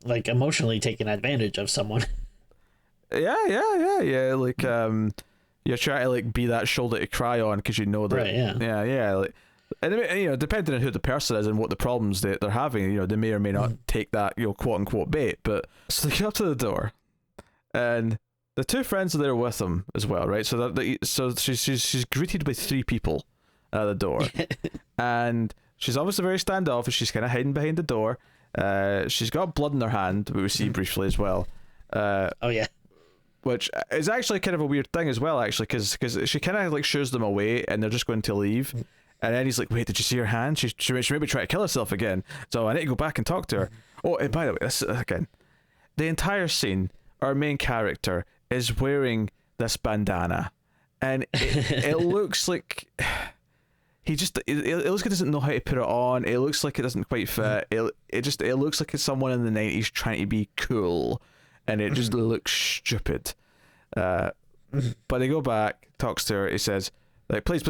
like emotionally taking advantage of someone. Yeah. Like, you're trying to like be that shoulder to cry on because you know that. Yeah. Like, and you know, depending on who the person is and what the problems they're having, you know, they may or may not take that, you know, quote unquote bait. But so they get up to the door, and the two friends are there with them as well, right? So so she's greeted with three people at the door, and she's obviously very standoffish. She's kind of hiding behind the door. She's got blood in her hand, we see briefly as well. Which is actually kind of a weird thing as well, actually, because she kind of like shoos them away, and they're just going to leave. And then he's like, "Wait, did you see her hand? She maybe try to kill herself again. So I need to go back and talk to her." Oh, and by the way, this again, the entire scene, our main character is wearing this bandana, and it looks like it looks like he doesn't know how to put it on. It looks like it doesn't quite fit. It looks like it's someone in the 90s trying to be cool, and it just looks stupid. But they go back, talks to her. He says, like, please,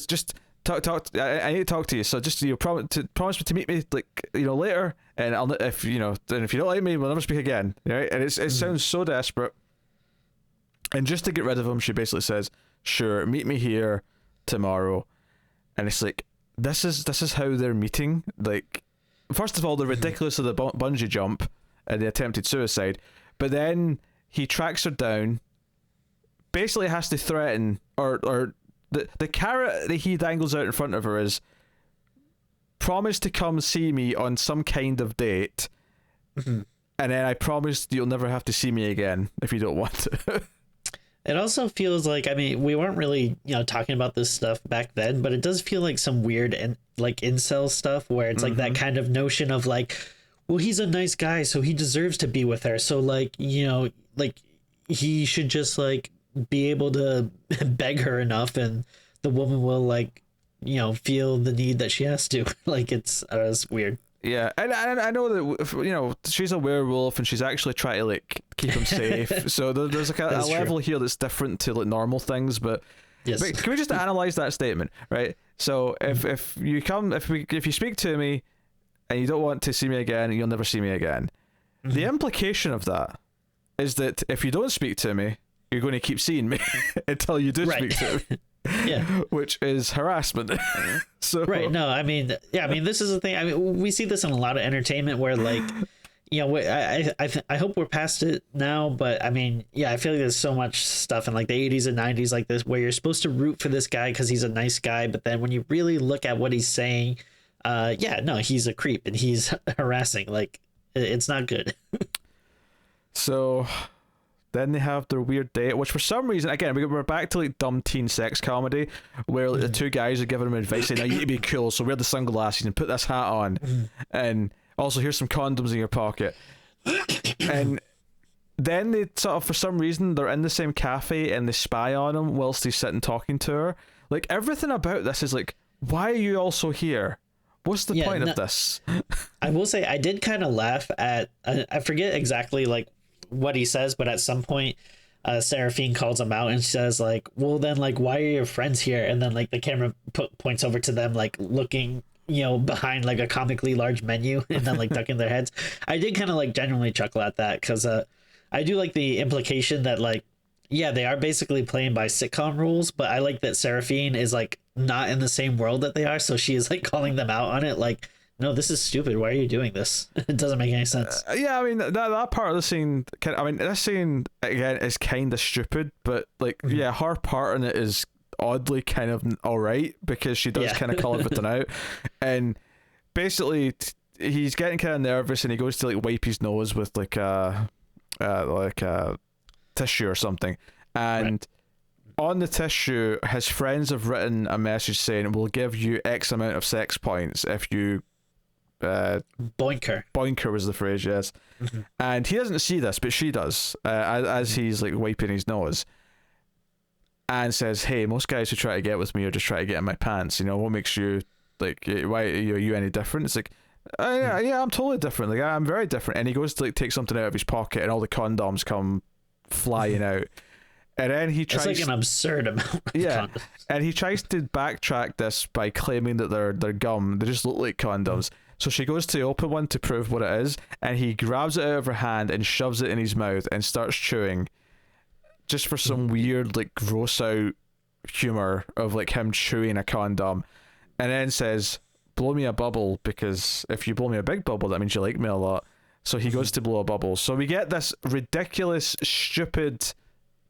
just talk. I need to talk to you. So just, you know, promise me to meet me, like, you know, later. And if you don't like me, we'll never speak again. Right? And it sounds so desperate. And just to get rid of him, she basically says, "Sure, meet me here tomorrow." And it's like, this is how they're meeting. Like, first of all, the ridiculous of the bungee jump and the attempted suicide, but then he tracks her down, basically has to threaten, or the carrot that he dangles out in front of her is, promise to come see me on some kind of date, and then I promise you'll never have to see me again if you don't want to. It also feels like, I mean, we weren't really, you know, talking about this stuff back then, but it does feel like some weird and like incel stuff where it's like that kind of notion of like, well, he's a nice guy, so he deserves to be with her. So like, you know, like he should just like be able to beg her enough, and the woman will like, you know, feel the need that she has to. Like it's weird. Yeah, and I know that, you know, she's a werewolf and she's actually trying to like keep him safe. So there's like a level here that's different to like normal things. But, but can we just analyze that statement, right? So if you speak to me and you don't want to see me again, you'll never see me again. The implication of that is that if you don't speak to me, you're going to keep seeing me until you do speak to me. Yeah, which is harassment. So no, I mean, yeah, I mean, this is the thing. I mean, we see this in a lot of entertainment where, like, you know, I hope we're past it now, but I mean, yeah, I feel like there's so much stuff in like the 80s and 90s like this where you're supposed to root for this guy because he's a nice guy, but then when you really look at what he's saying, he's a creep and he's harassing. Like, It's not good. So then they have their weird date, which for some reason, again, we're back to like dumb teen sex comedy, where like, the two guys are giving him advice saying, "Now you need to be cool, so wear the sunglasses and put this hat on, and also here's some condoms in your pocket." And then they sort of, for some reason, they're in the same cafe and they spy on him whilst he's sitting talking to her. Like, everything about this is like, why are you also here? What's the point of this? I will say I did kind of laugh at, I forget exactly like what he says, but at some point Seraphine calls him out and says like, well then like why are your friends here? And then like the camera points over to them like looking, you know, behind like a comically large menu and then like ducking their heads. I did kind of like genuinely chuckle at that because I do like the implication that like, yeah, they are basically playing by sitcom rules, but I like that Seraphine is like not in the same world that they are, so she is like calling them out on it like, no, this is stupid. Why are you doing this? It doesn't make any sense. Yeah, I mean that part of the scene. I mean, this scene again is kind of stupid, but like, yeah, her part in it is oddly kind of all right because she does kind of call everything out, and basically he's getting kind of nervous and he goes to like wipe his nose with like a tissue or something, and on the tissue his friends have written a message saying, "We'll give you X amount of sex points if you boinker was the phrase, yes. And he doesn't see this, but she does, as he's like wiping his nose, and says, "Hey, most guys who try to get with me are just trying to get in my pants, you know, what makes you like, why are you any different?" It's like, yeah, I'm totally different, like I'm very different. And he goes to like take something out of his pocket and all the condoms come flying out, and then he tries, it's like an absurd amount of condoms. And he tries to backtrack this by claiming that they're gum, they just look like condoms. So she goes to open one to prove what it is, and he grabs it out of her hand and shoves it in his mouth and starts chewing, just for some weird like gross out humor of like him chewing a condom, and then says, "Blow me a bubble, because if you blow me a big bubble that means you like me a lot." So he goes to blow a bubble. So we get this ridiculous, stupid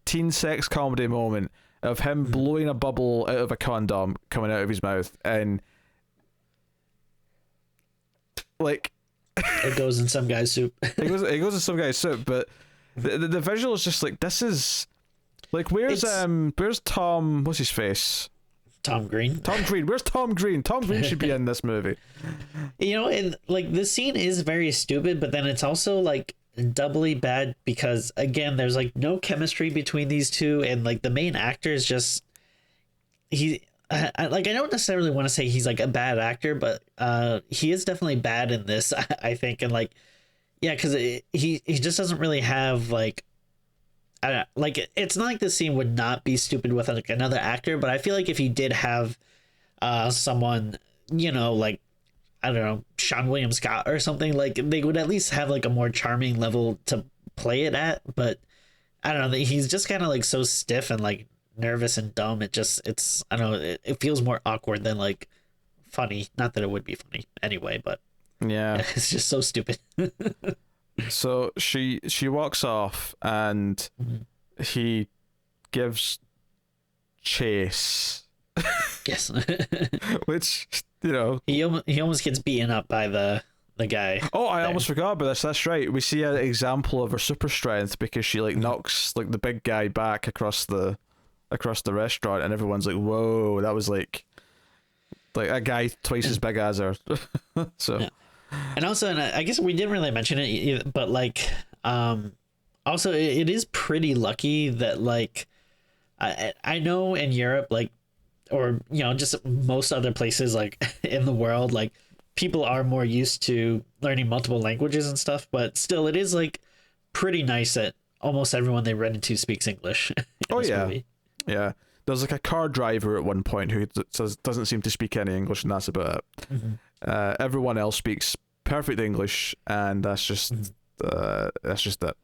teen sex comedy moment of him blowing a bubble out of a condom coming out of his mouth, and like it goes in some guy's soup. it goes in some guy's soup, but the visual is just like, this is like, where's Tom, what's his face? Tom Green. Where's Tom Green? Tom Green should be in this movie. You know, and like the scene is very stupid, but then it's also like doubly bad because again, there's like no chemistry between these two, and like the main actor is just I don't necessarily want to say he's like a bad actor, but he is definitely bad in this, I think. And like, yeah, because he just doesn't really have like, I don't know, like it's not like the scene would not be stupid with like another actor, but I feel like if he did have someone, you know, like, I don't know, Sean William Scott or something, like they would at least have like a more charming level to play it at. But I don't know, he's just kind of like so stiff and like nervous and dumb. It's I don't know, it feels more awkward than like funny. Not that it would be funny anyway, but yeah, it's just so stupid. So she walks off and he gives chase. Yes. Which, you know, he almost gets beaten up by the guy. Oh, I almost forgot about this. That's right. We see an example of her super strength because she like knocks like the big guy back across the restaurant, and everyone's like, "Whoa, that was like a guy twice as big as her." So, yeah. And also, and I guess we didn't really mention it, but like, also it is pretty lucky that like, I know in Europe, like, or you know, just most other places like in the world, like people are more used to learning multiple languages and stuff, but still, it is like pretty nice that almost everyone they run into speaks English. Oh yeah. Movie. Yeah, there's like a car driver at one point who doesn't seem to speak any English, and that's about it. Everyone else speaks perfect English, and that's just it.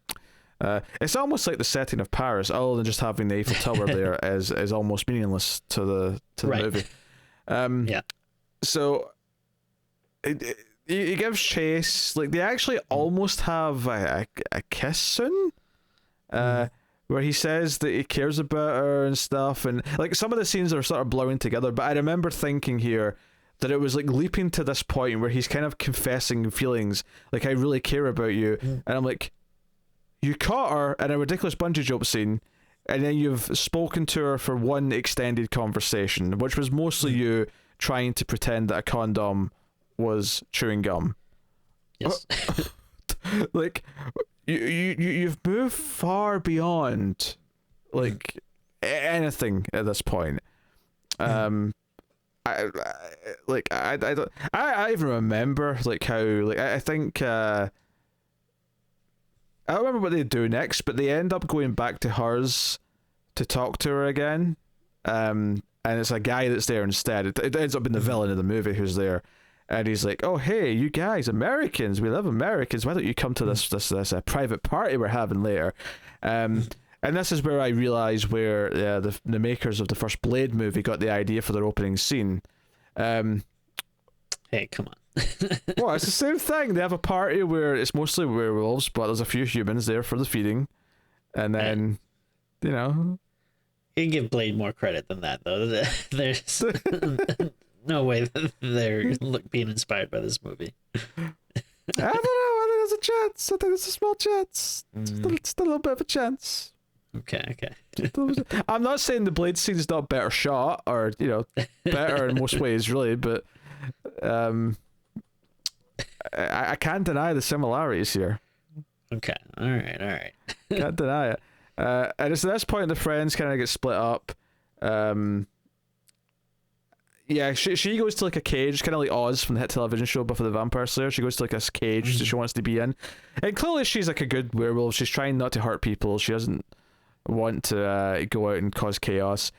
It's almost like the setting of Paris, other than just having the Eiffel Tower there, is almost meaningless to the movie. Yeah. So he gives chase. Like they actually almost have a kiss soon. Where he says that he cares about her and stuff, and like some of the scenes are sort of blowing together, but I remember thinking here, that it was like leaping to this point where he's kind of confessing feelings like, I really care about you, and I'm like, you caught her in a ridiculous bungee jump scene, and then you've spoken to her for one extended conversation, which was mostly you trying to pretend that a condom was chewing gum. Yes. Like, you've moved far beyond like anything at this point. I don't I even remember like how like I think I don't remember what they do next, but they end up going back to hers to talk to her again, and it's a guy that's there instead. It ends up being the villain of the movie who's there, and he's like, oh hey, you guys Americans, we love Americans, why don't you come to this private party we're having later. And this is where I realise where the makers of the first Blade movie got the idea for their opening scene. Hey, come on. Well, it's the same thing. They have a party where it's mostly werewolves, but there's a few humans there for the feeding, and then you know, you can give Blade more credit than that, though. There's no way that they're being inspired by this movie. I don't know. I think there's a chance. I think there's a small chance. Just a little bit of a chance. Okay. I'm not saying the Blade scene is not better shot or, you know, better in most ways, really, but I can't deny the similarities here. Okay. All right. Can't deny it. And it's at this point the friends kind of get split up. Yeah, she goes to like a cage, kind of like Oz from the hit television show Buffy the Vampire Slayer. She goes to like this cage that she wants to be in, and clearly she's like a good werewolf. She's trying not to hurt people. She doesn't want to go out and cause chaos,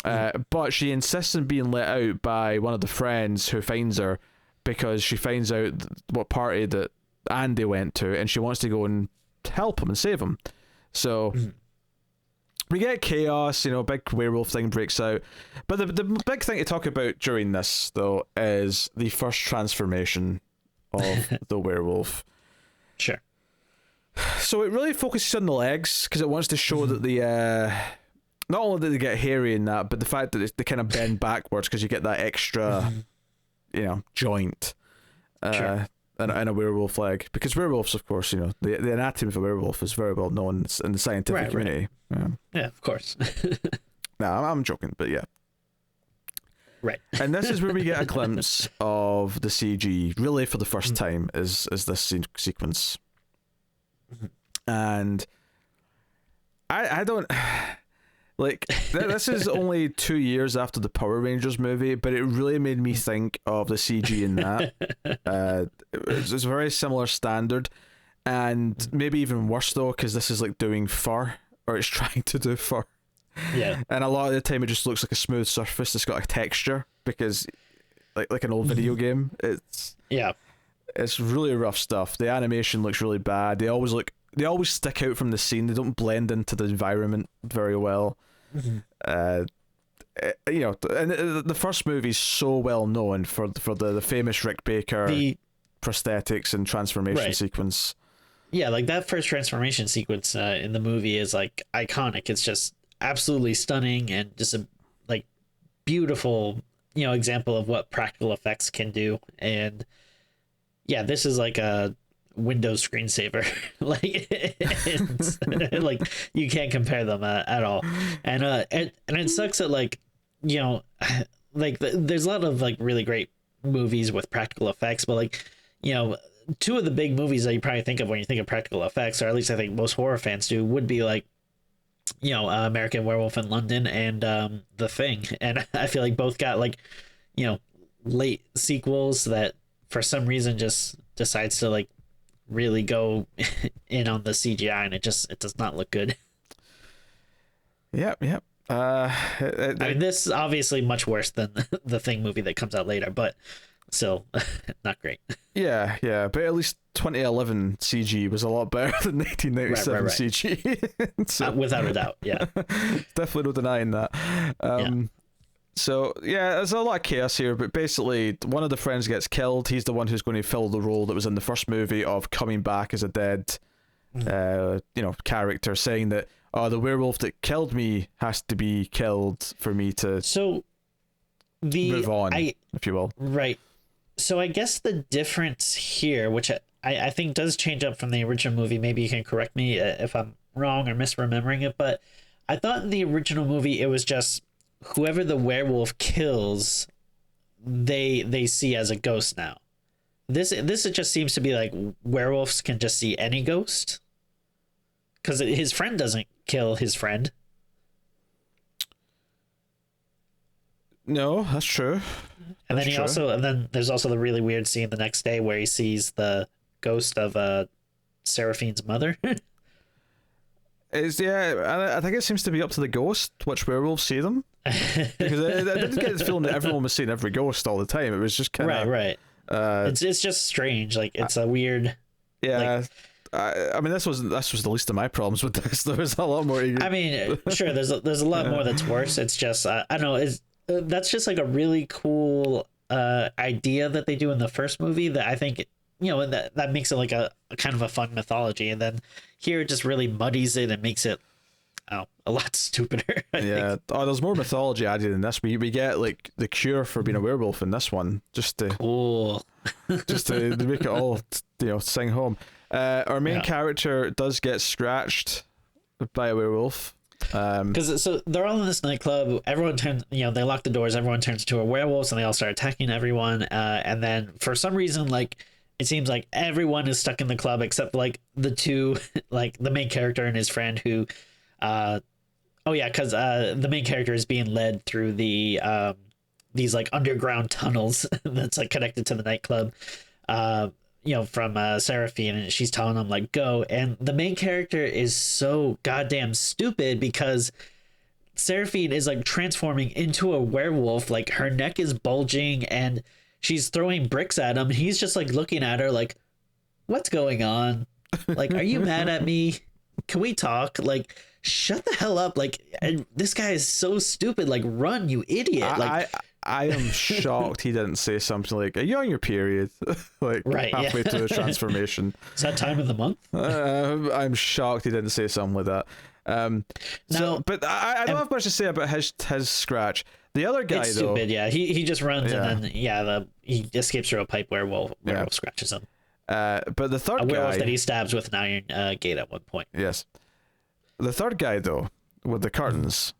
but she insists on being let out by one of the friends who finds her because she finds out what party that Andy went to, and she wants to go and help him and save him. So we get chaos, you know, a big werewolf thing breaks out. But the big thing to talk about during this, though, is the first transformation of the werewolf. Sure. So it really focuses on the legs, because it wants to show that the not only do they get hairy in that, but the fact that they kind of bend backwards, because you get that extra, you know, joint Sure. and a werewolf leg. Because werewolves, of course, you know, the anatomy of a werewolf is very well known in the scientific community. Right. Yeah, of course. No, I'm joking, but yeah. Right. And this is where we get a glimpse of the CG, really for the first time, is this sequence. And I don't... Like, this is only 2 years after the Power Rangers movie, but it really made me think of the CG in that. It's a very similar standard, and maybe even worse, though, because this is like doing fur, or it's trying to do fur. Yeah. And a lot of the time it just looks like a smooth surface that's got a texture, because like an old video game, it's really rough stuff. The animation looks really bad. They always stick out from the scene. They don't blend into the environment very well. You know, and the first movie is so well known for the famous Rick Baker prosthetics and transformation sequence. Yeah, like that first transformation sequence in the movie is like iconic. It's just absolutely stunning and just a like beautiful, you know, example of what practical effects can do. And yeah, this is like a Windows screensaver. Like you can't compare them at all. And it sucks that, like, you know, like there's a lot of like really great movies with practical effects, but like, you know, two of the big movies that you probably think of when you think of practical effects, or at least I think most horror fans do, would be like, you know, American Werewolf in London and The Thing. And I feel like both got like, you know, late sequels that for some reason just decides to like really go in on the CGI, and it does not look good. Yep. I mean, this is obviously much worse than the Thing movie that comes out later, but still not great. Yeah, but at least 2011 CG was a lot better than 1997 right. CG. So, without a doubt, yeah. Definitely no denying that. So, yeah, there's a lot of chaos here, but basically one of the friends gets killed. He's the one who's going to fill the role that was in the first movie of coming back as a dead character, saying that, the werewolf that killed me has to be killed for me to move on. if you will. Right. So I guess the difference here, which I think does change up from the original movie, maybe you can correct me if I'm wrong or misremembering it, but I thought in the original movie it was just whoever the werewolf kills, they see as a ghost now. This it just seems to be like werewolves can just see any ghost, because his friend doesn't kill his friend. No, that's true. And then and then there's also the really weird scene the next day where he sees the ghost of Seraphine's mother. I think it seems to be up to the ghost which werewolves see them, because I didn't get this feeling that everyone was seeing every ghost all the time. It was just kind of right. It's just strange. Like, it's a weird. Yeah. Like, I mean, this was the least of my problems with this. There was a lot more. I mean, sure. There's a lot more that's worse. It's just I don't know. That's just like a really cool idea that they do in the first movie that I think, that makes it like a kind of a fun mythology, and then here it just really muddies it and makes it a lot stupider. I think. There's more mythology added in this. We get like the cure for being a werewolf in this one, just to cool, just to make it all sing home. Our main character does get scratched by a werewolf. Because so they're all in this nightclub. Everyone turns, they lock the doors. Everyone turns into a werewolf, and they all start attacking everyone. And then for some reason, like, it seems like everyone is stuck in the club except like the two, like the main character and his friend who, because the main character is being led through the these like underground tunnels that's like connected to the nightclub. From Seraphine, and she's telling him like go, and the main character is so goddamn stupid because Seraphine is like transforming into a werewolf, like her neck is bulging and she's throwing bricks at him. He's just like looking at her like, what's going on? Like, are you mad at me? Can we talk? Like, shut the hell up. Like, this guy is so stupid. Like, run, you idiot. I am shocked he didn't say something like, "Are you on your period?" Like halfway through the transformation. Is that time of the month? I'm shocked he didn't say something like that. But I don't have much to say about his scratch. The other guy, it's stupid, though, he just runs and then he escapes through a pipe where werewolf scratches him. But the third guy, werewolf that he stabs with an iron gate at one point. Yes, the third guy though with the curtains,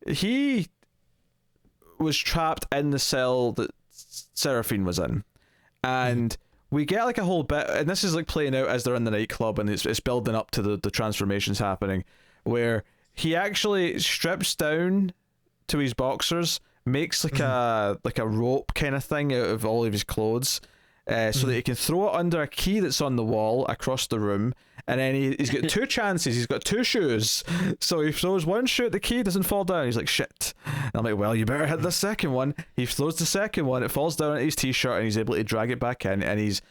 he was trapped in the cell that Seraphine was in, and we get like a whole bit, and this is like playing out as they're in the nightclub, and it's building up to the transformations happening, where he actually strips down to his boxers, makes like a rope kind of thing out of all of his clothes, so that he can throw it under a key that's on the wall across the room, and then he's got two chances. He's got two shoes, so he throws one shoe at the key, doesn't fall down. He's like, shit. And I'm like, well, you better hit the second one. He throws the second one, it falls down at his t-shirt, and he's able to drag it back in, and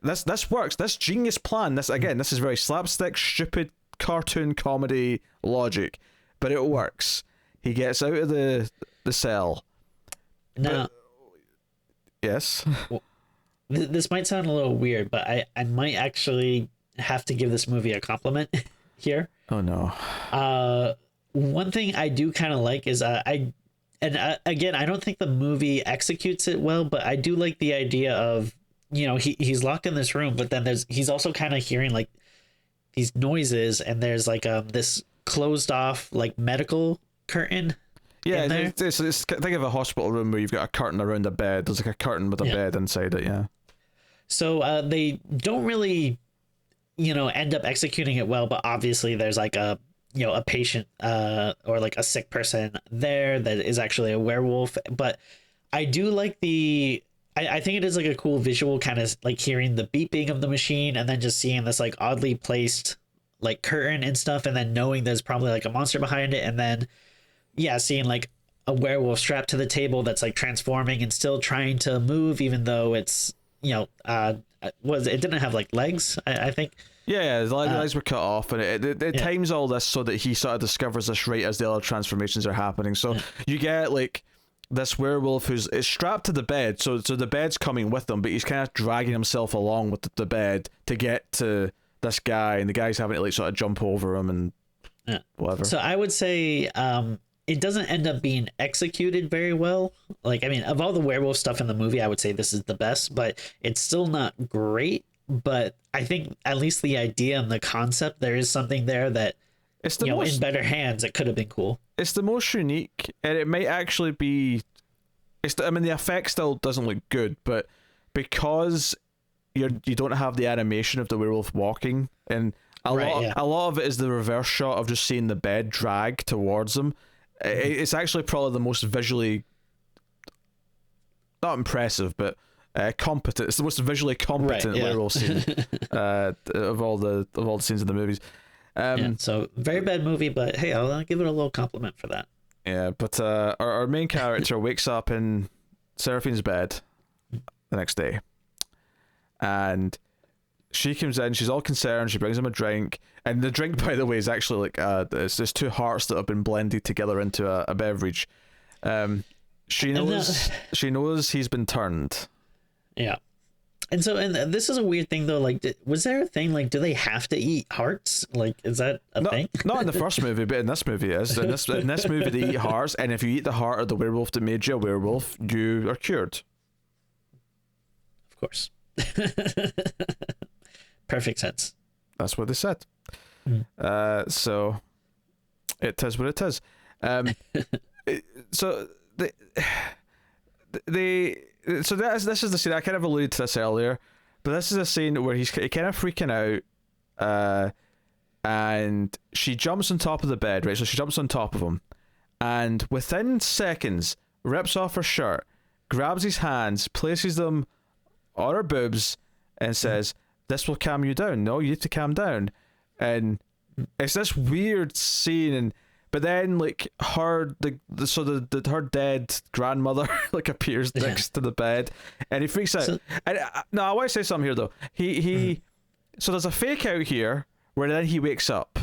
this works. This genius plan, this is very slapstick, stupid cartoon comedy logic, but it works. He gets out of the cell. Now, yes. Well, this might sound a little weird, but I might actually have to give this movie a compliment here. Oh no. One thing I do kind of like is again, I don't think the movie executes it well, but I do like the idea of, he's locked in this room, but then he's also kind of hearing like these noises, and there's like this closed off like medical curtain. Yeah, it's think of a hospital room where you've got a curtain around a bed. There's like a curtain with a bed inside it. Yeah. So they don't really, end up executing it well, but obviously there's like a patient or like a sick person there that is actually a werewolf. But I do like I think it is like a cool visual, kind of like hearing the beeping of the machine and then just seeing this like oddly placed like curtain and stuff, and then knowing there's probably like a monster behind it, and then seeing like a werewolf strapped to the table that's like transforming and still trying to move, even though it's it didn't have like legs, I think. Yeah, the legs were cut off, and it times all this so that he sort of discovers this right as the other transformations are happening. So you get like this werewolf is strapped to the bed, so the bed's coming with him, but he's kind of dragging himself along with the bed to get to this guy, and the guy's having to like sort of jump over him and whatever. So I would say it doesn't end up being executed very well. Like, I mean, of all the werewolf stuff in the movie, I would say this is the best, but it's still not great. But I think at least the idea and the concept, there is something there that, it's the most, in better hands, it could have been cool. It's the most unique, and it might actually be. I mean, the effect still doesn't look good, but because you don't have the animation of the werewolf walking, and a lot of it is the reverse shot of just seeing the bed drag towards them. It's actually probably the most visually, not impressive, but competent. It's the most visually competent werewolf scene of all the scenes in the movies. So very bad movie, but hey, I'll give it a little compliment for that. Yeah, but our main character wakes up in Seraphine's bed the next day, and she comes in. She's all concerned. She brings him a drink, and the drink, by the way, is actually like there's two hearts that have been blended together into a beverage. She knows he's been turned. Yeah. And this is a weird thing though. Like, was there a thing like, do they have to eat hearts? Like, is that a thing? Not in the first movie, but in this movie it is. In this movie they eat hearts, and if you eat the heart of the werewolf that made you a werewolf, you are cured. Of course. Perfect sense. That's what they said. So it is what it is. So this is the scene. I kind of alluded to this earlier, but this is a scene where he's kind of freaking out, and she jumps on top of the bed, right? So she jumps on top of him, and within seconds rips off her shirt, grabs his hands, places them on her boobs, and says, "This will calm you down. No, you need to calm down." And it's this weird scene, but then like her her dead grandmother like appears next to the bed, and he freaks out. So, and no, I want to say something here though. He so there's a fake out here where then he wakes up,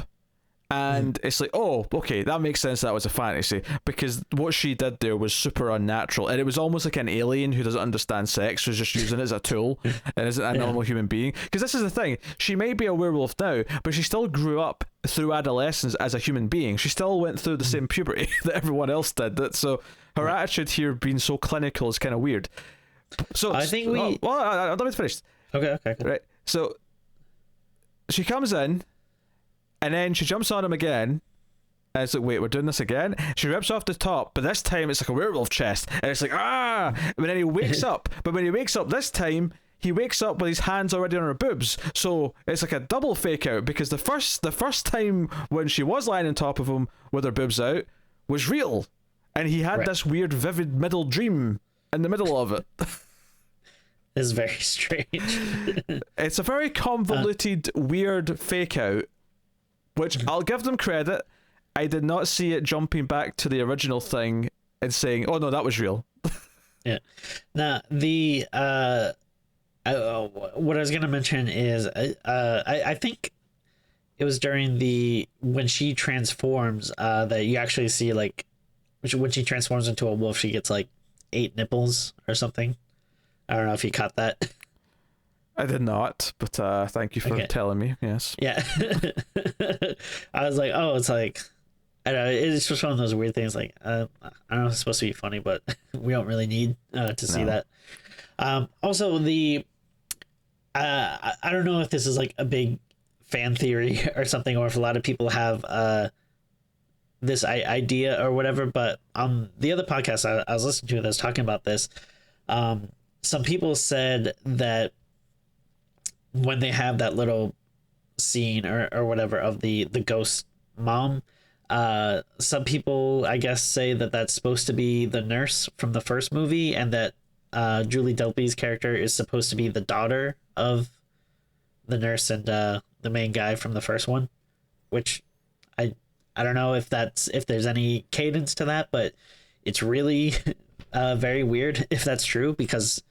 and it's like, oh, okay, that makes sense. That was a fantasy, because what she did there was super unnatural, and it was almost like an alien who doesn't understand sex was just using it as a tool and isn't a normal human being. Because this is the thing, she may be a werewolf now, but she still grew up through adolescence as a human being. She still went through the same puberty that everyone else did. So her attitude here being so clinical is kind of weird. So I think let me finish. Okay. Right. So she comes in, and then she jumps on him again, and it's like, wait, we're doing this again? She rips off the top, but this time it's like a werewolf chest, and it's like, ah! And then he wakes up, but when he wakes up this time, he wakes up with his hands already on her boobs, so it's like a double fake out, because the first time when she was lying on top of him with her boobs out was real, and he had this weird vivid middle dream in the middle of it. It's very strange. It's a very convoluted, weird fake out, which I'll give them credit. I did not see it jumping back to the original thing and saying, oh no, that was real. Yeah. Now, what I was going to mention is I think it was during when she transforms that you actually see, like, when she transforms into a wolf, she gets like 8 nipples or something. I don't know if you caught that. I did not, but thank you for telling me. Yes. Yeah. I was like, oh, it's like, I don't know, it's just one of those weird things. Like, I don't know if it's supposed to be funny, but we don't really need to see that. Also, I don't know if this is like a big fan theory or something, or if a lot of people have this idea or whatever, but the other podcast I was listening to that was talking about this, some people said that when they have that little scene or whatever of the ghost mom, some people, I guess, say that that's supposed to be the nurse from the first movie, and that Julie Delpy's character is supposed to be the daughter of the nurse and the main guy from the first one, which I don't know if there's any cadence to that, but it's really very weird if that's true, because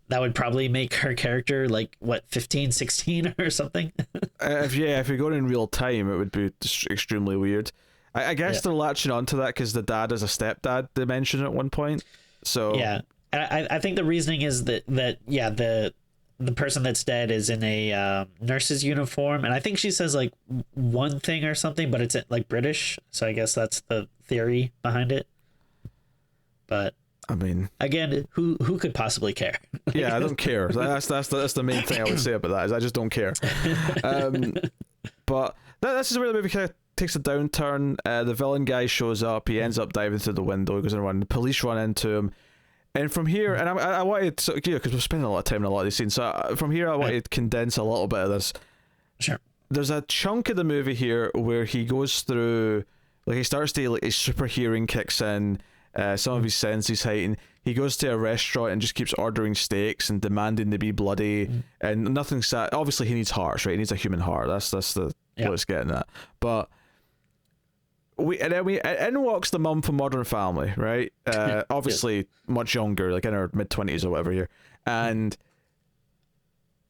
that would probably make her character like, what, 15, 16 or something? If you go in real time, it would be extremely weird. I guess they're latching onto that because the dad is a stepdad, they mentioned at one point. So yeah, and I think the reasoning is that the the person that's dead is in a nurse's uniform, and I think she says like one thing or something, but it's like British, so I guess that's the theory behind it. But I mean, again, who could possibly care? Yeah, I don't care. That's the main thing I would say about that, is I just don't care. But this is where the movie kind of takes a downturn. The villain guy shows up. He ends up diving through the window. He goes and run. The police run into him. And from here, and I wanted to, because we're spending a lot of time in a lot of these scenes, so from here I wanted to condense a little bit of this. Sure. There's a chunk of the movie here where he goes through, like he starts to, like his super hearing kicks in, some of his senses heighten. He goes to a restaurant and just keeps ordering steaks and demanding to be bloody, and nothing's that. Obviously, he needs hearts, right? He needs a human heart. That's what it's getting at. But in walks the mum from Modern Family, right? Obviously much younger, like in her mid-20s or whatever here, and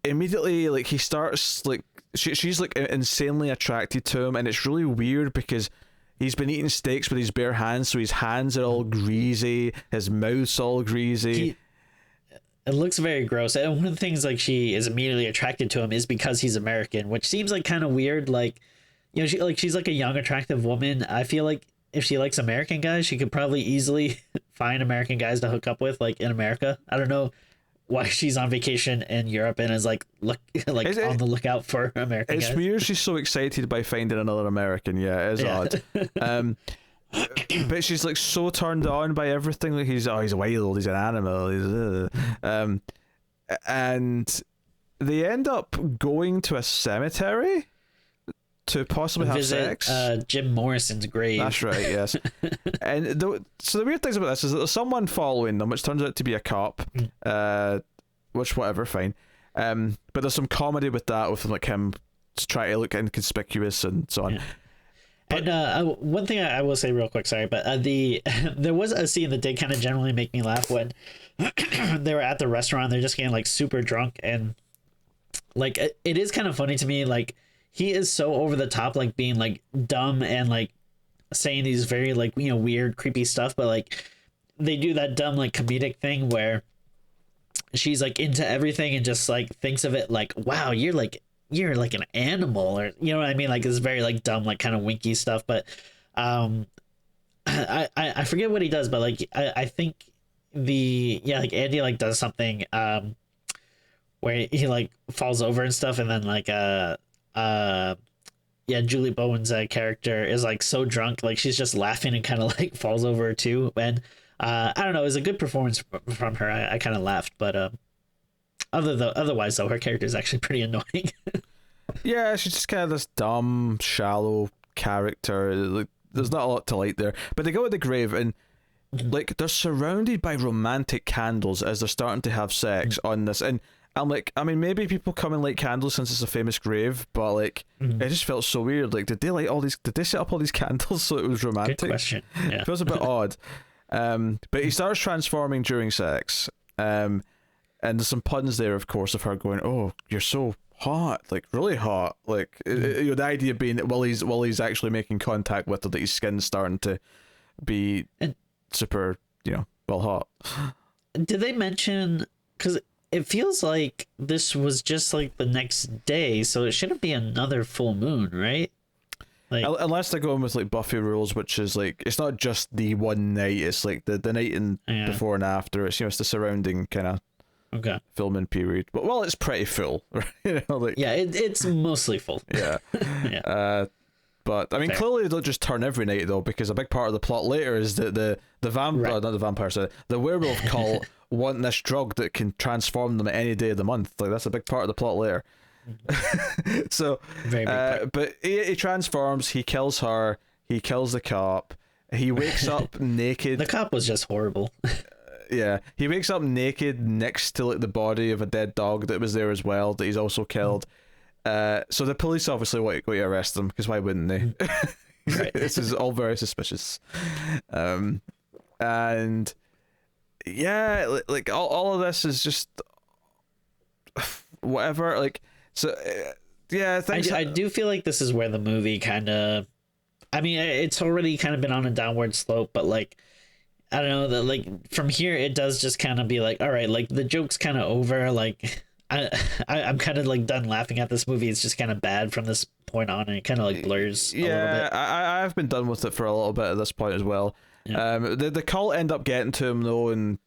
immediately like he starts like she's like insanely attracted to him, and it's really weird because he's been eating steaks with his bare hands, so his hands are all greasy, his mouth's all greasy. It looks very gross, and one of the things like she is immediately attracted to him is because he's American, which seems like kind of weird. Like, you know, she's like a young, attractive woman. I feel like if she likes American guys, she could probably easily find American guys to hook up with, like in America. I don't know why she's on vacation in Europe and is like on the lookout for American guys. It's weird she's so excited by finding another American. Yeah, it is odd. But she's like so turned on by everything. Like he's wild, he's an animal. And they end up going to a cemetery to possibly have sex. Jim Morrison's grave. That's right, yes. And so the weird things about this is that there's someone following them, which turns out to be a cop. Which, whatever, fine. But there's some comedy with that, with like him trying to look inconspicuous and so on. But, and one thing I will say real quick, sorry, but there was a scene that did kind of generally make me laugh when they were at the restaurant. They're just getting like super drunk, and like it is kind of funny to me, like he is so over the top, like being like dumb and like saying these very like, you know, weird, creepy stuff, but like they do that dumb like comedic thing where she's like into everything and just like thinks of it like, wow, you're like an animal, or you know what I mean, like it's very like dumb, like kind of winky stuff. But I forget what he does, but like I think like Andy like does something where he like falls over and stuff, and then like Julie Bowen's character is like so drunk, like she's just laughing and kind of like falls over too. And I don't know, it was a good performance from her. I kind of laughed, but otherwise though, her character is actually pretty annoying. Yeah, she's just kind of this dumb, shallow character. Like, there's not a lot to like there. But they go to the grave and like they're surrounded by romantic candles as they're starting to have sex on this. And I'm like, I mean, maybe people come and light candles since it's a famous grave, but like it just felt so weird. Like, did they set up all these candles so it was romantic? Good question. Yeah. It feels a bit odd. But he starts transforming during sex. And there's some puns there, of course, of her going, "Oh, you're so hot, like really hot." Like you know, the idea being that while he's actually making contact with her, that his skin's starting to be super, you know, well, hot. Did they mention, because it feels like this was just like the next day, so it shouldn't be another full moon, right? Like, unless they're going with like Buffy rules, which is like it's not just the one night, it's like the night in before and after. It's, you know, it's the surrounding kind of filming period. But well, it's pretty full, right? You know, like, yeah, it's mostly full. Yeah. Yeah. But I mean, clearly they don't just turn every night though, because a big part of the plot later is that the vampire, not the vampire, sorry, the werewolf cult want this drug that can transform them at any day of the month. Like that's a big part of the plot later. So, very big part. But he transforms. He kills her. He kills the cop. He wakes up naked. The cop was just horrible. Yeah, he wakes up naked next to like the body of a dead dog that was there as well, that he's also killed. So the police obviously want to go to arrest him, because why wouldn't they? Right. This is all very suspicious. And yeah, like all of this is just whatever. Like, so yeah, I do feel like this is where the movie kind of, I mean, it's already kind of been on a downward slope, but like, I don't know, that like from here it does just kind of be like, all right, like the joke's kind of over. Like I'm kind of like done laughing at this movie. It's just kind of bad from this point on, and it kind of like blurs a little bit. I've been done with it for a little bit at this point as well. Yeah. The cult end up getting to him though, and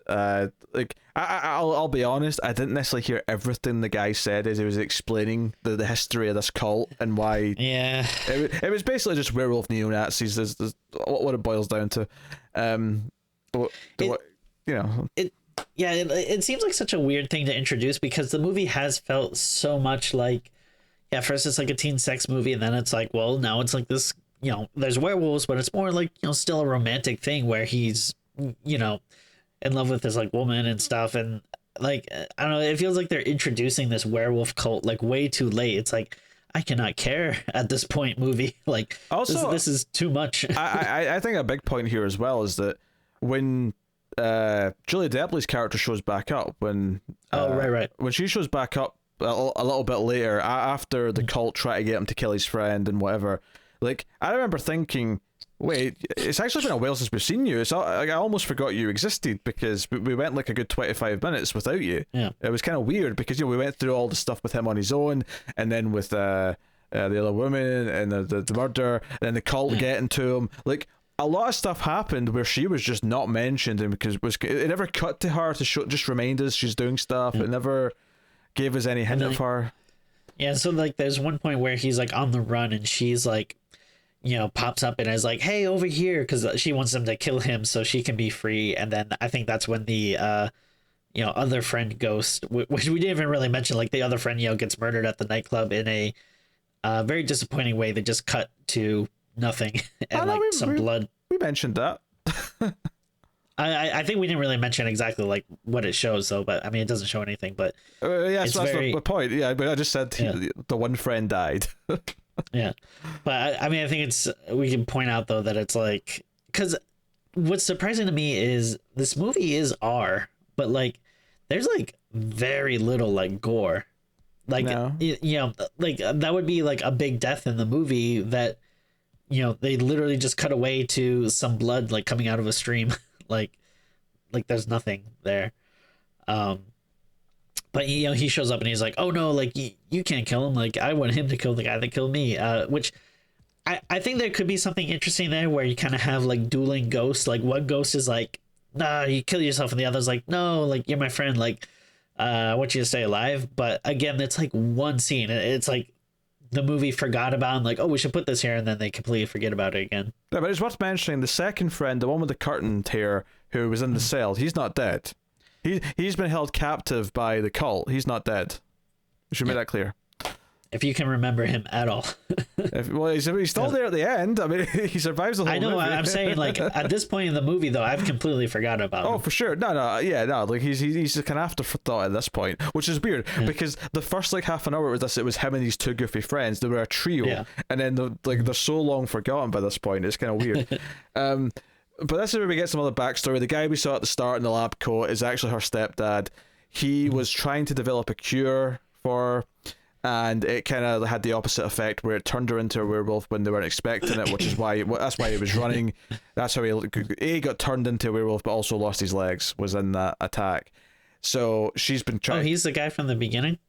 like I'll be honest, I didn't necessarily hear everything the guy said as he was explaining the history of this cult and why. Yeah, it was basically just werewolf neo-Nazis. There's what it boils down to. It seems like such a weird thing to introduce, because the movie has felt so much like, first it's like a teen sex movie, and then it's like, well, now it's like this, there's werewolves, but it's more like, still a romantic thing where he's, in love with this like woman and stuff. And like, I don't know, it feels like they're introducing this werewolf cult like way too late. It's like, I cannot care at this point, movie. Like, also, this is too much. I think a big point here as well is that when Julia Depley's character shows back up, when when she shows back up a little bit later after the cult try to get him to kill his friend and whatever, like I remember thinking, wait, it's actually been a while since we've seen you. I almost forgot you existed, because we went like a good 25 minutes without you. Yeah, it was kind of weird because we went through all the stuff with him on his own, and then with the other woman and the murder, and then the cult getting to him. Like, a lot of stuff happened where she was just not mentioned, and because it never cut to her to just remind us she's doing stuff. It never gave us any hint of her. Yeah, so like there's one point where he's like on the run, and she's like, pops up and is like, hey, over here, because she wants them to kill him so she can be free. And then I think that's when the other friend ghost, which we didn't even really mention, like the other friend gets murdered at the nightclub in a very disappointing way. They just cut to nothing and some blood. We mentioned that. I think we didn't really mention exactly like what it shows though, but I mean it doesn't show anything. But that's the point. Yeah, but I just said the one friend died. Yeah, but I mean I think we can point out though that it's like, because what's surprising to me is this movie is R, but like there's like very little like gore. Like like that would be like a big death in the movie that they literally just cut away to some blood like coming out of a stream. like there's nothing there. But he shows up and he's like, oh no, like you can't kill him, like I want him to kill the guy that killed me. Which I think there could be something interesting there where you kind of have like dueling ghosts. Like one ghost is like, nah, you kill yourself, and the other's like, no, like you're my friend, like I want you to stay alive. But again, it's like one scene. It's like the movie forgot about, and like, oh, we should put this here, and then they completely forget about it again. Yeah, but it's worth mentioning the second friend, the one with the curtained hair, who was in the cell. He's not dead. He's been held captive by the cult. He's not dead. We should make that clear. If you can remember him at all. He's still there at the end. I mean, he survives the whole movie. I know. I'm saying, like, at this point in the movie, though, I've completely forgotten about him. Oh, for sure. No. Like, he's just kind of afterthought at this point, which is weird because the first like half an hour was this. It was him and these two goofy friends. They were a trio, and then they're so long forgotten by this point. It's kind of weird. But this is where we get some other backstory. The guy we saw at the start in the lab coat is actually her stepdad. He was trying to develop a cure for, and it kind of had the opposite effect where it turned her into a werewolf when they weren't expecting it, which is that's why he was running. That's how he got turned into a werewolf, but also lost his legs, was in that attack. So she's been trying. Oh, he's the guy from the beginning?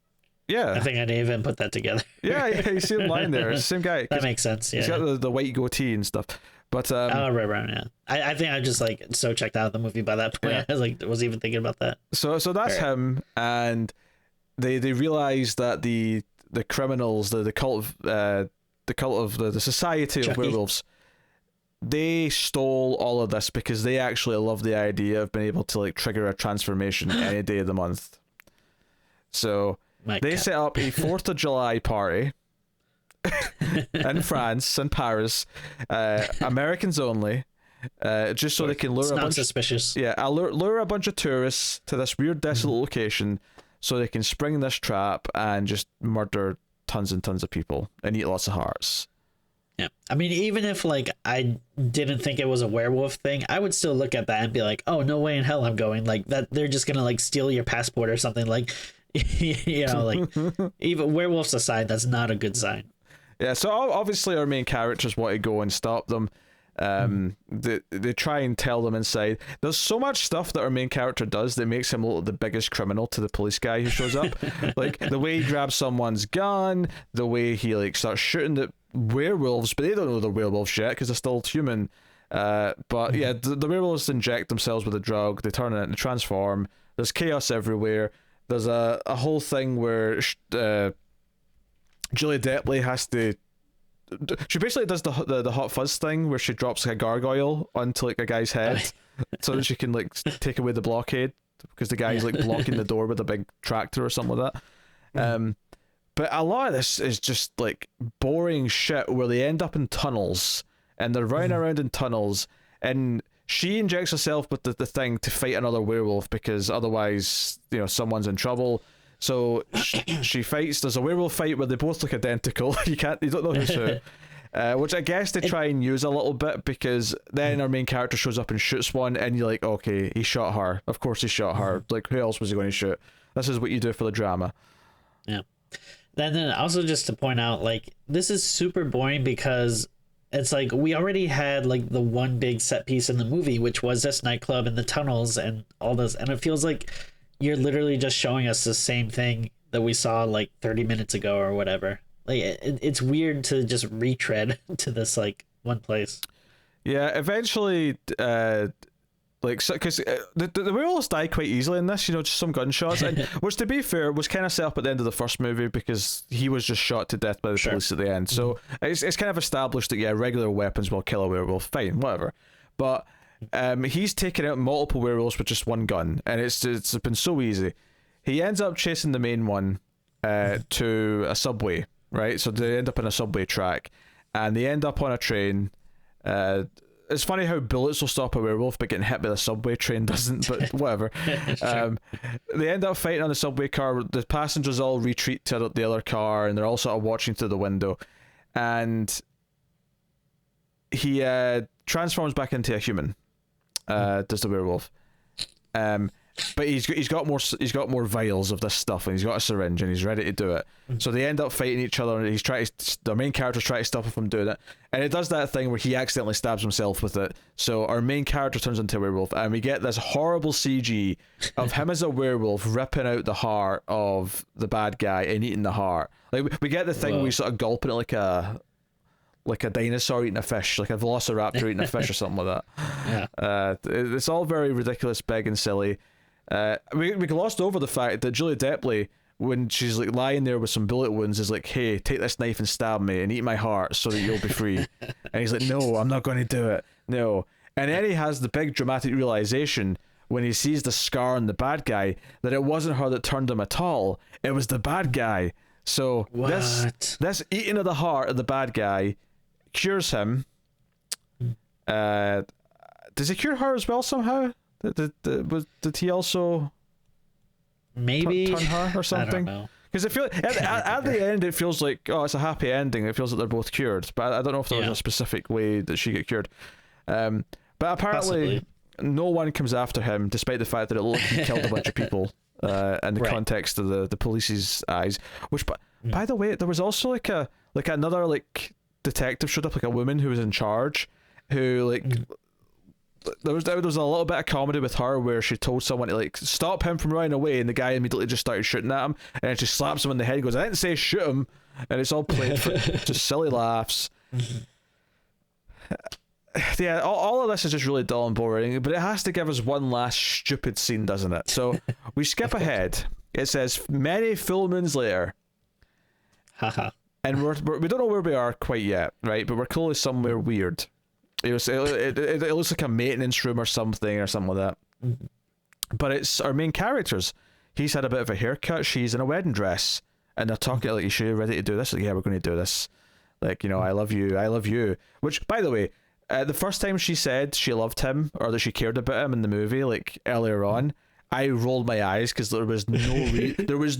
Yeah. I think I didn't even put that together. Yeah, you see him lying there. It's the same guy. That makes sense, yeah. He's got the white goatee and stuff. But right, yeah. I think I just like so checked out of the movie by that point. Yeah. I was like, wasn't even thinking about that. So that's him, and they realize that the criminals, the cult of the Society of Werewolves, they stole all of this because they actually love the idea of being able to like trigger a transformation any day of the month. So they set up a 4th of July party. In France and Paris, Americans only, just so they can lure lure a bunch of tourists to this weird desolate location so they can spring this trap and just murder tons and tons of people and eat lots of hearts. Yeah, I mean, even if like I didn't think it was a werewolf thing, I would still look at that and be like, oh, no way in hell I'm going, like that they're just gonna like steal your passport or something, like like even werewolves aside, that's not a good sign. Yeah, so obviously our main characters want to go and stop them. They try and tell them inside. There's so much stuff that our main character does that makes him look like the biggest criminal to the police guy who shows up. Like the way he grabs someone's gun, the way he like starts shooting the werewolves, but they don't know they're werewolves yet because they're still human. But yeah, the werewolves inject themselves with a drug. They turn it into transform. There's chaos everywhere. There's a whole thing where Julia Depley has to. She basically does the hot fuzz thing where she drops like a gargoyle onto like a guy's head so that she can like take away the blockade because the guy's like blocking the door with a big tractor or something like that. But a lot of this is just like boring shit where they end up in tunnels and they're running around in tunnels and she injects herself with the thing to fight another werewolf because otherwise, you know, someone's in trouble. So she fights. There's a werewolf fight where they both look identical. You don't know who's who. Which I guess they try and use a little bit because then our main character shows up and shoots one, and you're like, okay, he shot her. Of course he shot her. Like, who else was he going to shoot? This is what you do for the drama. Yeah. Then also just to point out, like, this is super boring because it's like we already had like the one big set piece in the movie, which was this nightclub and the tunnels and all this, and it feels like you're literally just showing us the same thing that we saw like 30 minutes ago or whatever. Like it's weird to just retread to this like one place. Yeah, eventually, like, because the werewolves die quite easily in this, you know, just some gunshots, and which to be fair was kind of set up at the end of the first movie because he was just shot to death by the police at the end. So it's kind of established that yeah, regular weapons will kill a werewolf, fine, whatever. But he's taken out multiple werewolves with just one gun, and it's been so easy. He ends up chasing the main one to a subway, right? So they end up in a subway track, and they end up on a train. It's funny how bullets will stop a werewolf, but getting hit by the subway train doesn't, but whatever. They end up fighting on the subway car. The passengers all retreat to the other car, and they're all sort of watching through the window. And he transforms back into a human. Does the werewolf. But he's got more vials of this stuff, and he's got a syringe, and he's ready to do it. So they end up fighting each other, and the main character's trying to stop him from doing it, and it does that thing where he accidentally stabs himself with it. So our main character turns into a werewolf, and we get this horrible CG of him as a werewolf ripping out the heart of the bad guy and eating the heart. Like we get the thing where he's sort of gulping it like a dinosaur eating a fish, like a velociraptor eating a fish or something like that. Yeah. It's all very ridiculous, big and silly. We glossed over the fact that Julia Depley, when she's like lying there with some bullet wounds, is like, hey, take this knife and stab me and eat my heart so that you'll be free. And he's like, no, I'm not going to do it. No. And then he has the big dramatic realization when he sees the scar on the bad guy that it wasn't her that turned him at all. It was the bad guy. So this eating of the heart of the bad guy cures him. Does it cure her as well somehow? Did he also maybe turn her or something? Because it feels at the end it feels like it's a happy ending. It feels like they're both cured, but I don't know if there was a specific way that she got cured. But apparently no one comes after him, despite the fact that it looked like he killed a bunch of people in the context of the police's eyes. Which, by the way, there was also like another like detective showed up, like a woman who was in charge, who like. There was a little bit of comedy with her where she told someone to like stop him from running away, and the guy immediately just started shooting at him, and then she slaps him in the head and goes, I didn't say shoot him, and it's all played for just silly laughs. Yeah, all of this is just really dull and boring, but it has to give us one last stupid scene, doesn't it? So we skip ahead. It says many full moons later. And we don't know where we are quite yet, right? But we're clearly somewhere weird. It looks like a maintenance room or something like that. But it's our main characters. He's had a bit of a haircut. She's in a wedding dress, and they're talking like, "You sure you're ready to do this?" Like, yeah, we're going to do this. Like, you know, I love you, I love you. Which, by the way, the first time she said she loved him or that she cared about him in the movie, like earlier on, I rolled my eyes because there was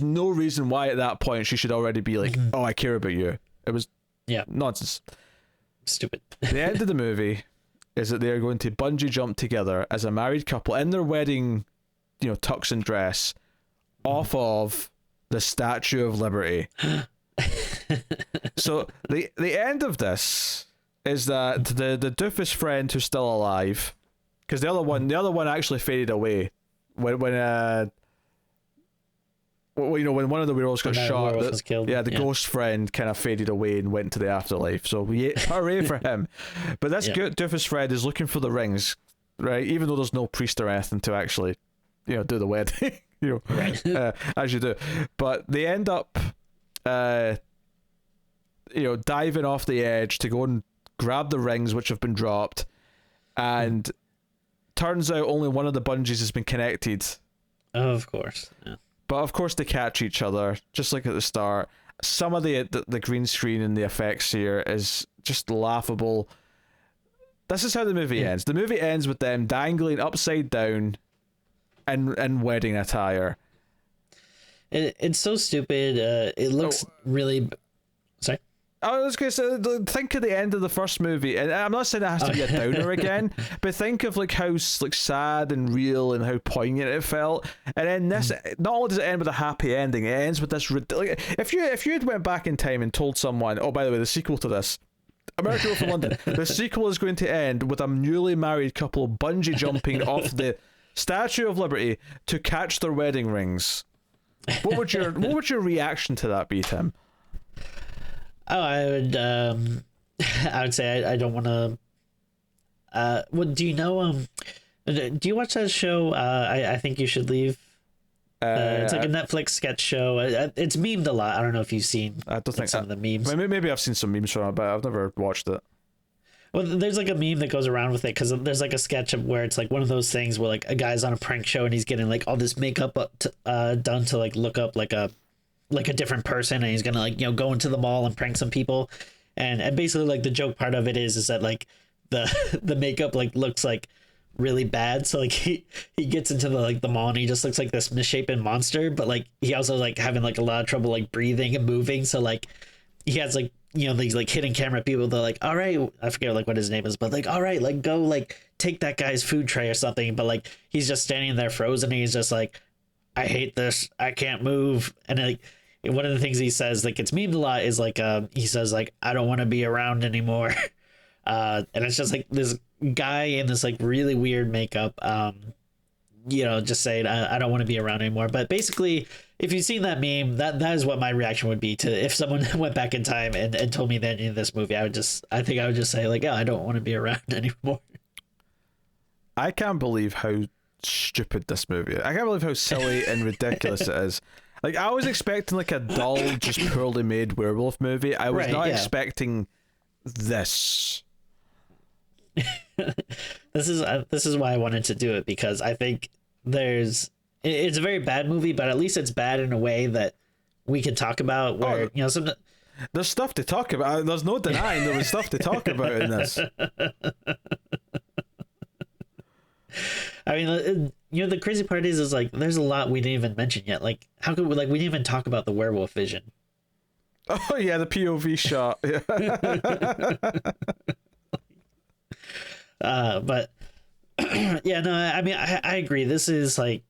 no reason why at that point she should already be like, "Oh, I care about you." It was nonsense. Stupid. The end of the movie is that they are going to bungee jump together as a married couple in their wedding, you know, tux and dress, off of the Statue of Liberty. So the end of this is that the doofus friend who's still alive, because the other one actually faded away when well, you know, when one of the werewolves got shot, was killed. the ghost friend kind of faded away and went to the afterlife. So hooray for him. But this doofus friend is looking for the rings, right? Even though there's no priest or anything to actually, do the wedding, right. As you do. But they end up, diving off the edge to go and grab the rings which have been dropped, and turns out only one of the bungees has been connected. Oh, of course. Yeah. But of course they catch each other, just like at the start. Some of the green screen and the effects here is just laughable. This is how the movie ends. The movie ends with them dangling upside down in wedding attire. It's so stupid. It looks really... Sorry? I was going to say, think of the end of the first movie, and I'm not saying it has to be a downer again, but think of how sad and real and how poignant it felt. And then this, not only does it end with a happy ending, it ends with this. If you had went back in time and told someone, oh, by the way, the sequel to this, American Werewolf in London, the sequel is going to end with a newly married couple bungee jumping off the Statue of Liberty to catch their wedding rings, what would your reaction to that be, Tim? Oh, I would say I don't want to. Well, do you know? Do you watch that show? I think you should leave. It's like a Netflix sketch show. It's memed a lot. I don't know if you've seen. I don't think some of the memes. Maybe I've seen some memes from it, but I've never watched it. Well, there's like a meme that goes around with it because there's like a sketch of where it's like one of those things where like a guy's on a prank show and he's getting like all this makeup done to like look up like a different person, and he's gonna like go into the mall and prank some people, and basically like the joke part of it is that like the makeup like looks like really bad, so like he gets into the mall and he just looks like this misshapen monster, but like he also like having like a lot of trouble like breathing and moving, so like he has like these like hidden camera people. They're like, all right, I forget like what his name is, but like, all right, like go like take that guy's food tray or something, but like he's just standing there frozen and he's just like, I hate this, I can't move. And like one of the things he says, like it's memed a lot, is like he says like, I don't want to be around anymore. And it's just like this guy in this like really weird makeup, just saying I don't want to be around anymore. But basically, if you've seen that meme, that is what my reaction would be to if someone went back in time and told me that in this movie. I think I would just say like, yeah, I don't want to be around anymore. I can't believe how stupid this movie is. I can't believe how silly and ridiculous it is. Like, I was expecting like a dull, just poorly made werewolf movie. I was not expecting this. This is why I wanted to do it, because I think it's a very bad movie, but at least it's bad in a way that we can talk about, where there's stuff to talk about. There's no denying there was stuff to talk about in this. I mean, the crazy part is like there's a lot we didn't even mention yet. Like, how could we didn't even talk about the werewolf vision? Oh yeah, the POV shot. But yeah, no, I mean, I agree. This is like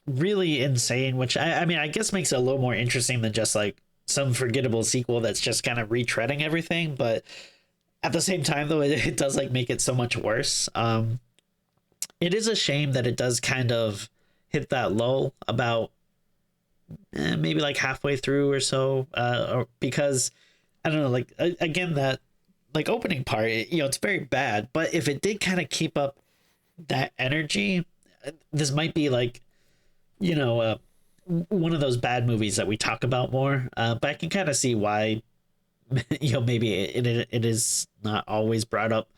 really insane, which I mean, I guess makes it a little more interesting than just like some forgettable sequel that's just kind of retreading everything. But at the same time, though, it does like make it so much worse. It is a shame that it does kind of hit that lull about maybe like halfway through or so, or because I don't know, like again, that like opening part, it's very bad, but if it did kind of keep up that energy, this might be like, one of those bad movies that we talk about more. But I can kind of see why, maybe it is not always brought up.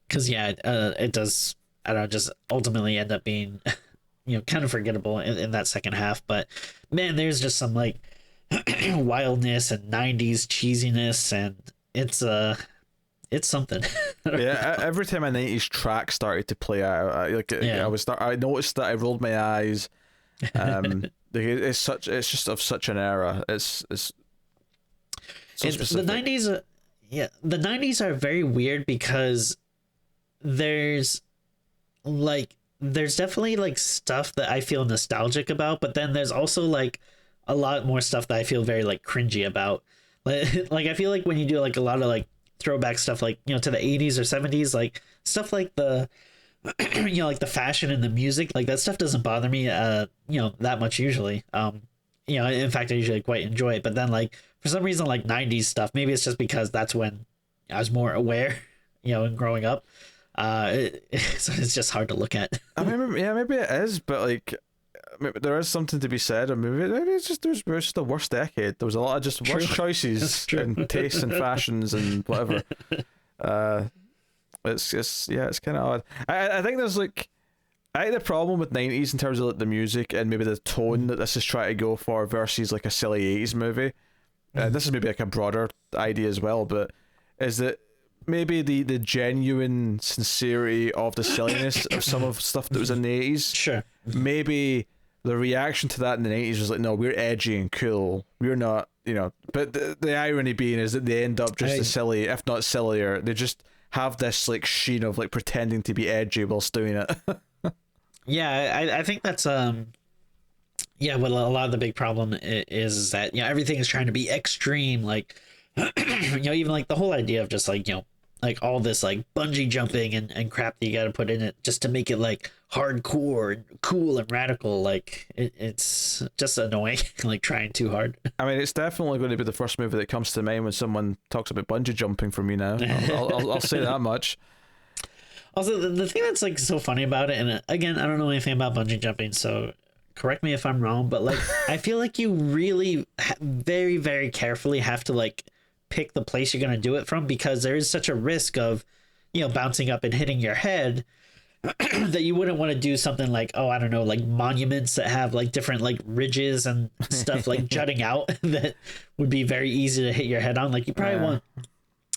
Because it does, I don't know, just ultimately end up being, kind of forgettable in that second half. But man, there's just some like wildness and 90s cheesiness, and it's something. Yeah, every time a 90s track started to play out, I noticed that I rolled my eyes. It's just of such an era. It's so specific. The 90s. The 90s are very weird because there's definitely like stuff that I feel nostalgic about, but then there's also like a lot more stuff that I feel very like cringy about. Like I feel like when you do like a lot of like throwback stuff, like, you know, to the 80s or 70s, like stuff like the you know, like the fashion and the music, like that stuff doesn't bother me you know, that much usually. You know, in fact, I usually quite enjoy it. But then, like, for some reason, like 90s stuff, maybe it's just because that's when I was more aware, you know, in growing up. So it's just hard to look at. I mean, yeah, maybe it is, but like, maybe there is something to be said, or maybe it's just it was just the worst decade. There was a lot of just worst choices and tastes and fashions and whatever. It's kind of odd. I think there's like, I think the problem with 90s in terms of like the music and maybe the tone that this is trying to go for versus like a silly 80s movie. This is maybe like a broader idea as well, but is that maybe the genuine sincerity of the silliness of some of stuff that was in the 80s. Sure. Maybe the reaction to that in the 90s was like, no, we're edgy and cool. We're not, you know. But the irony being is that they end up just as silly, if not sillier. They just have this like sheen of like pretending to be edgy whilst doing it. Yeah, I think that's yeah, what a lot of the big problem is that, you know, everything is trying to be extreme, like you know, even like the whole idea of just like, you know, like all this like bungee jumping and crap that you got to put in it just to make it like hardcore and cool and radical, like it's just annoying. Like trying too hard. I mean, it's definitely going to be the first movie that comes to mind when someone talks about bungee jumping for me now. I'll say that much. Also, the thing that's like so funny about it, and again, I don't know anything about bungee jumping, so correct me if I'm wrong, but like I feel like you really very, very carefully have to like pick the place you're going to do it from, because there is such a risk of, you know, bouncing up and hitting your head that you wouldn't want to do something like, oh, I don't know, like monuments that have like different like ridges and stuff like jutting out that would be very easy to hit your head on. Like you probably want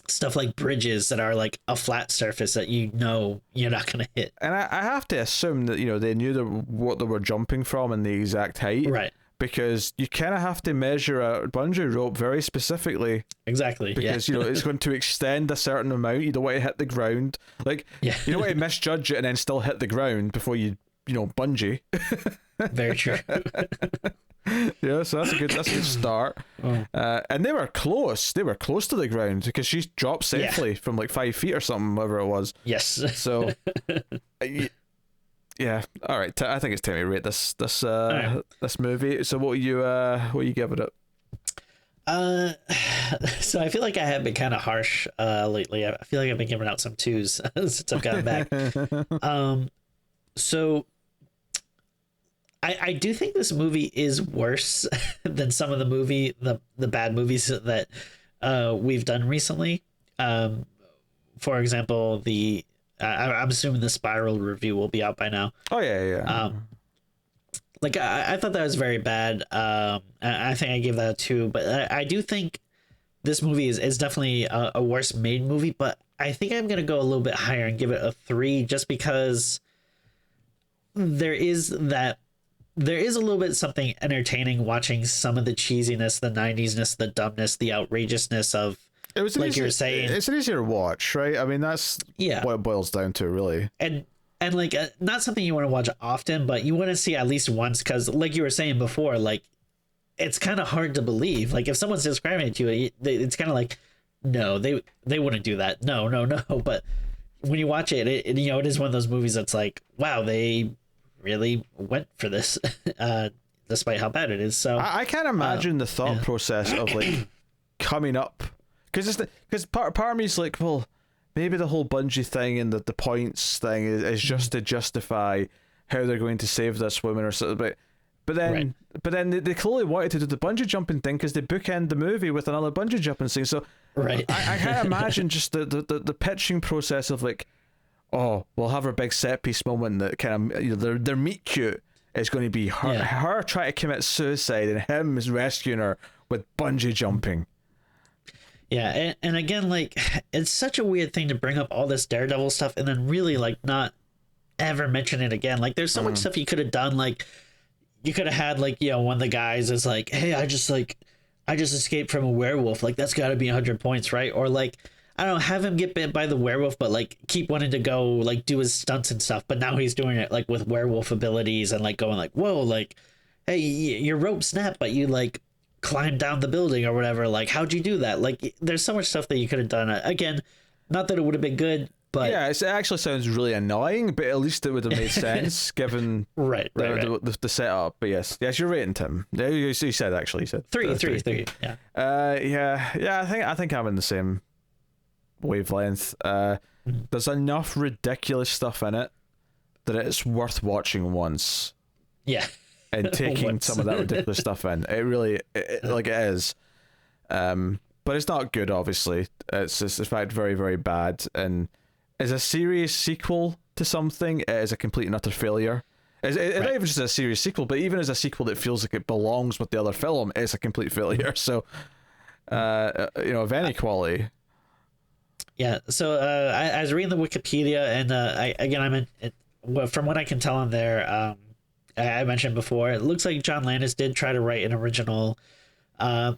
stuff like bridges that are like a flat surface that, you know, you're not going to hit. And I have to assume that, you know, they knew what they were jumping from and the exact height. Right. Because you kind of have to measure a bungee rope very specifically. Exactly. Because, you know, it's going to extend a certain amount. You don't want to hit the ground. Like, you don't want to misjudge it and then still hit the ground before you know, bungee. Very true. Yeah, so that's a good start. And they were close. They were close to the ground because she dropped safely from like 5 feet or something, whatever it was. Yes. So, yeah. All right. I think it's time to rate this movie. So what are you giving it? So I feel like I have been kind of harsh lately. I feel like I've been giving out some 2s since I've gotten back. So I do think this movie is worse than some of the bad movies that we've done recently. For example, I'm assuming the Spiral review will be out by now. Oh yeah. Like I thought that was very bad. I think I gave that a 2, but I do think this movie is definitely a worse made movie. But I think I'm gonna go a little bit higher and give it a 3, just because there is a little bit something entertaining watching some of the cheesiness, the 90s-ness, the dumbness, the outrageousness of. It was like you were saying, it's an easier watch, right? I mean, that's what it boils down to, really. And like not something you want to watch often, but you want to see at least once, because like you were saying before, like it's kind of hard to believe. Like if someone's describing it to you, it's kind of like, no, they wouldn't do that. No. But when you watch it, you know, it is one of those movies that's like, wow, they really went for this, despite how bad it is. So I can't imagine the thought process of like coming up. Because part of me is like, well, maybe the whole bungee thing and the points thing is just to justify how they're going to save this woman or something. But then they clearly wanted to do the bungee jumping thing because they bookend the movie with another bungee jumping scene. So I can't imagine just the pitching process of like, oh, we'll have our big set piece moment that kind of, you know, their meet cute is going to be her trying to commit suicide and him is rescuing her with bungee jumping. Yeah, and again, like, it's such a weird thing to bring up all this Daredevil stuff and then really, like, not ever mention it again. Like, there's so much stuff you could have done. Like, you could have had, like, you know, one of the guys is like, hey, I just escaped from a werewolf. Like, that's got to be 100 points, right? Or, like, I don't know, have him get bit by the werewolf, but, like, keep wanting to go, like, do his stunts and stuff. But now he's doing it, like, with werewolf abilities and, like, going, like, whoa, like, hey, your rope snapped, but you, like, climb down the building or whatever. Like, how'd you do that? Like, there's so much stuff that you could have done. Again, not that it would have been good, but yeah, it actually sounds really annoying, but at least it would have made sense given right. The setup. But yes, you're rating Tim. You said actually, you said three. Yeah. I think I'm in the same wavelength. There's enough ridiculous stuff in it that it's worth watching once. Yeah. And taking some of that ridiculous stuff in. It really, it is. But it's not good, obviously. It's just, in fact, very, very bad. And as a serious sequel to something, it is a complete and utter failure. It's not even just a serious sequel, but even as a sequel that feels like it belongs with the other film, it's a complete failure. So, of any quality. Yeah, so I was reading the Wikipedia, and from what I can tell in there, I mentioned before, it looks like John Landis did try to write an original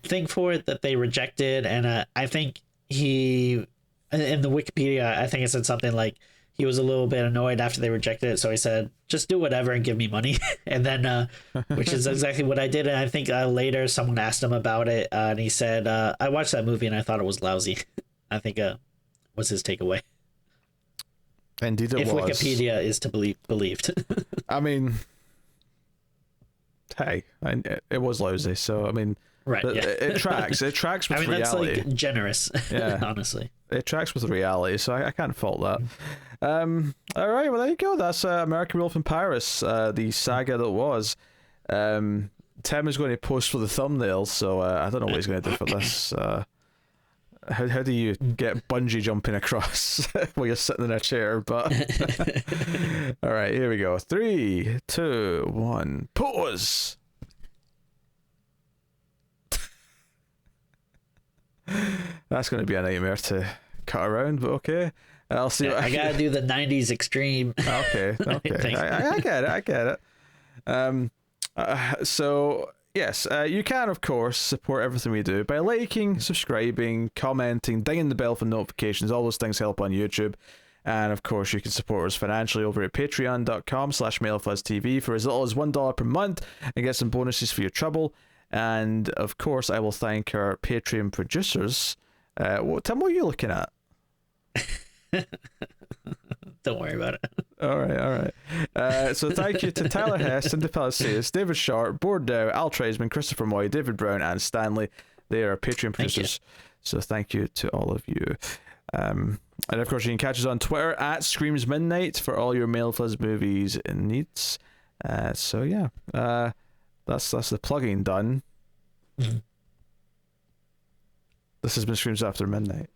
thing for it that they rejected, and I think in the Wikipedia, I think it said something like he was a little bit annoyed after they rejected it, so he said, just do whatever and give me money. And then, which is exactly what I did, and I think later someone asked him about it, and he said, I watched that movie and I thought it was lousy. I think was his takeaway. Indeed it was. If Wikipedia is to believed. I mean, hey, it was lousy, so I mean, right? Yeah. It tracks. It tracks with reality. That's like generous. Yeah, honestly, it tracks with reality, so I can't fault that. All right, well there you go. That's American Werewolf in Paris, the saga that was. Tim is going to post for the thumbnail, so I don't know what he's going to do for this. How do you get bungee jumping across while you're sitting in a chair? But all right, here we go. 3, 2, 1, pause. That's going to be a nightmare to cut around, but okay. I'll see. I gotta do the '90s extreme. Okay. I get it. So. Yes, you can, of course, support everything we do by liking, subscribing, commenting, dinging the bell for notifications. All those things help on YouTube. And, of course, you can support us financially over at patreon.com/MailFuzzTV for as little as $1 per month and get some bonuses for your trouble. And, of course, I will thank our Patreon producers. Tim, what are you looking at? Don't worry about it. All right. So thank you to Tyler Hess, Cindy Palacios, David Sharp, Bordeaux, Al Treisman, Christopher Moy, David Brown, and Stanley. They are Patreon producers. So thank you to all of you. And of course, you can catch us on Twitter at Screams Midnight for all your Mail Fuzz movies and needs. So yeah, that's the plugging done. Mm-hmm. This has been Screams After Midnight.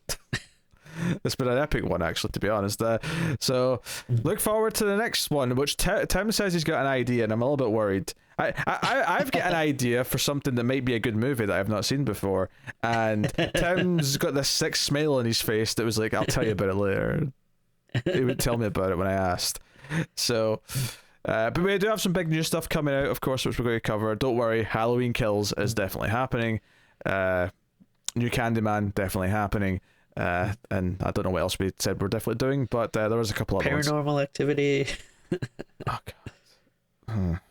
It's been an epic one, actually, to be honest. So look forward to the next one, which Tim says he's got an idea, and I'm a little bit worried. I've got an idea for something that might be a good movie that I've not seen before, and Tim's got this sick smile on his face that was like, I'll tell you about it later. He would tell me about it when I asked. So, but we do have some big new stuff coming out, of course, which we're going to cover. Don't worry, Halloween Kills is definitely happening. New Candyman, definitely happening. And I don't know what else we said we're definitely doing, but there was a couple of Paranormal Activity. Oh god.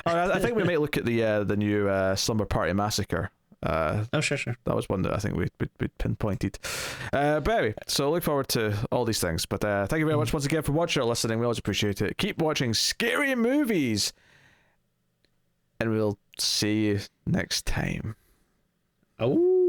I think we might look at the new Slumber Party Massacre. Sure. That was one that I think we pinpointed. But anyway, so look forward to all these things. But thank you very much once again for watching or listening. We always appreciate it. Keep watching scary movies, and we'll see you next time. Oh.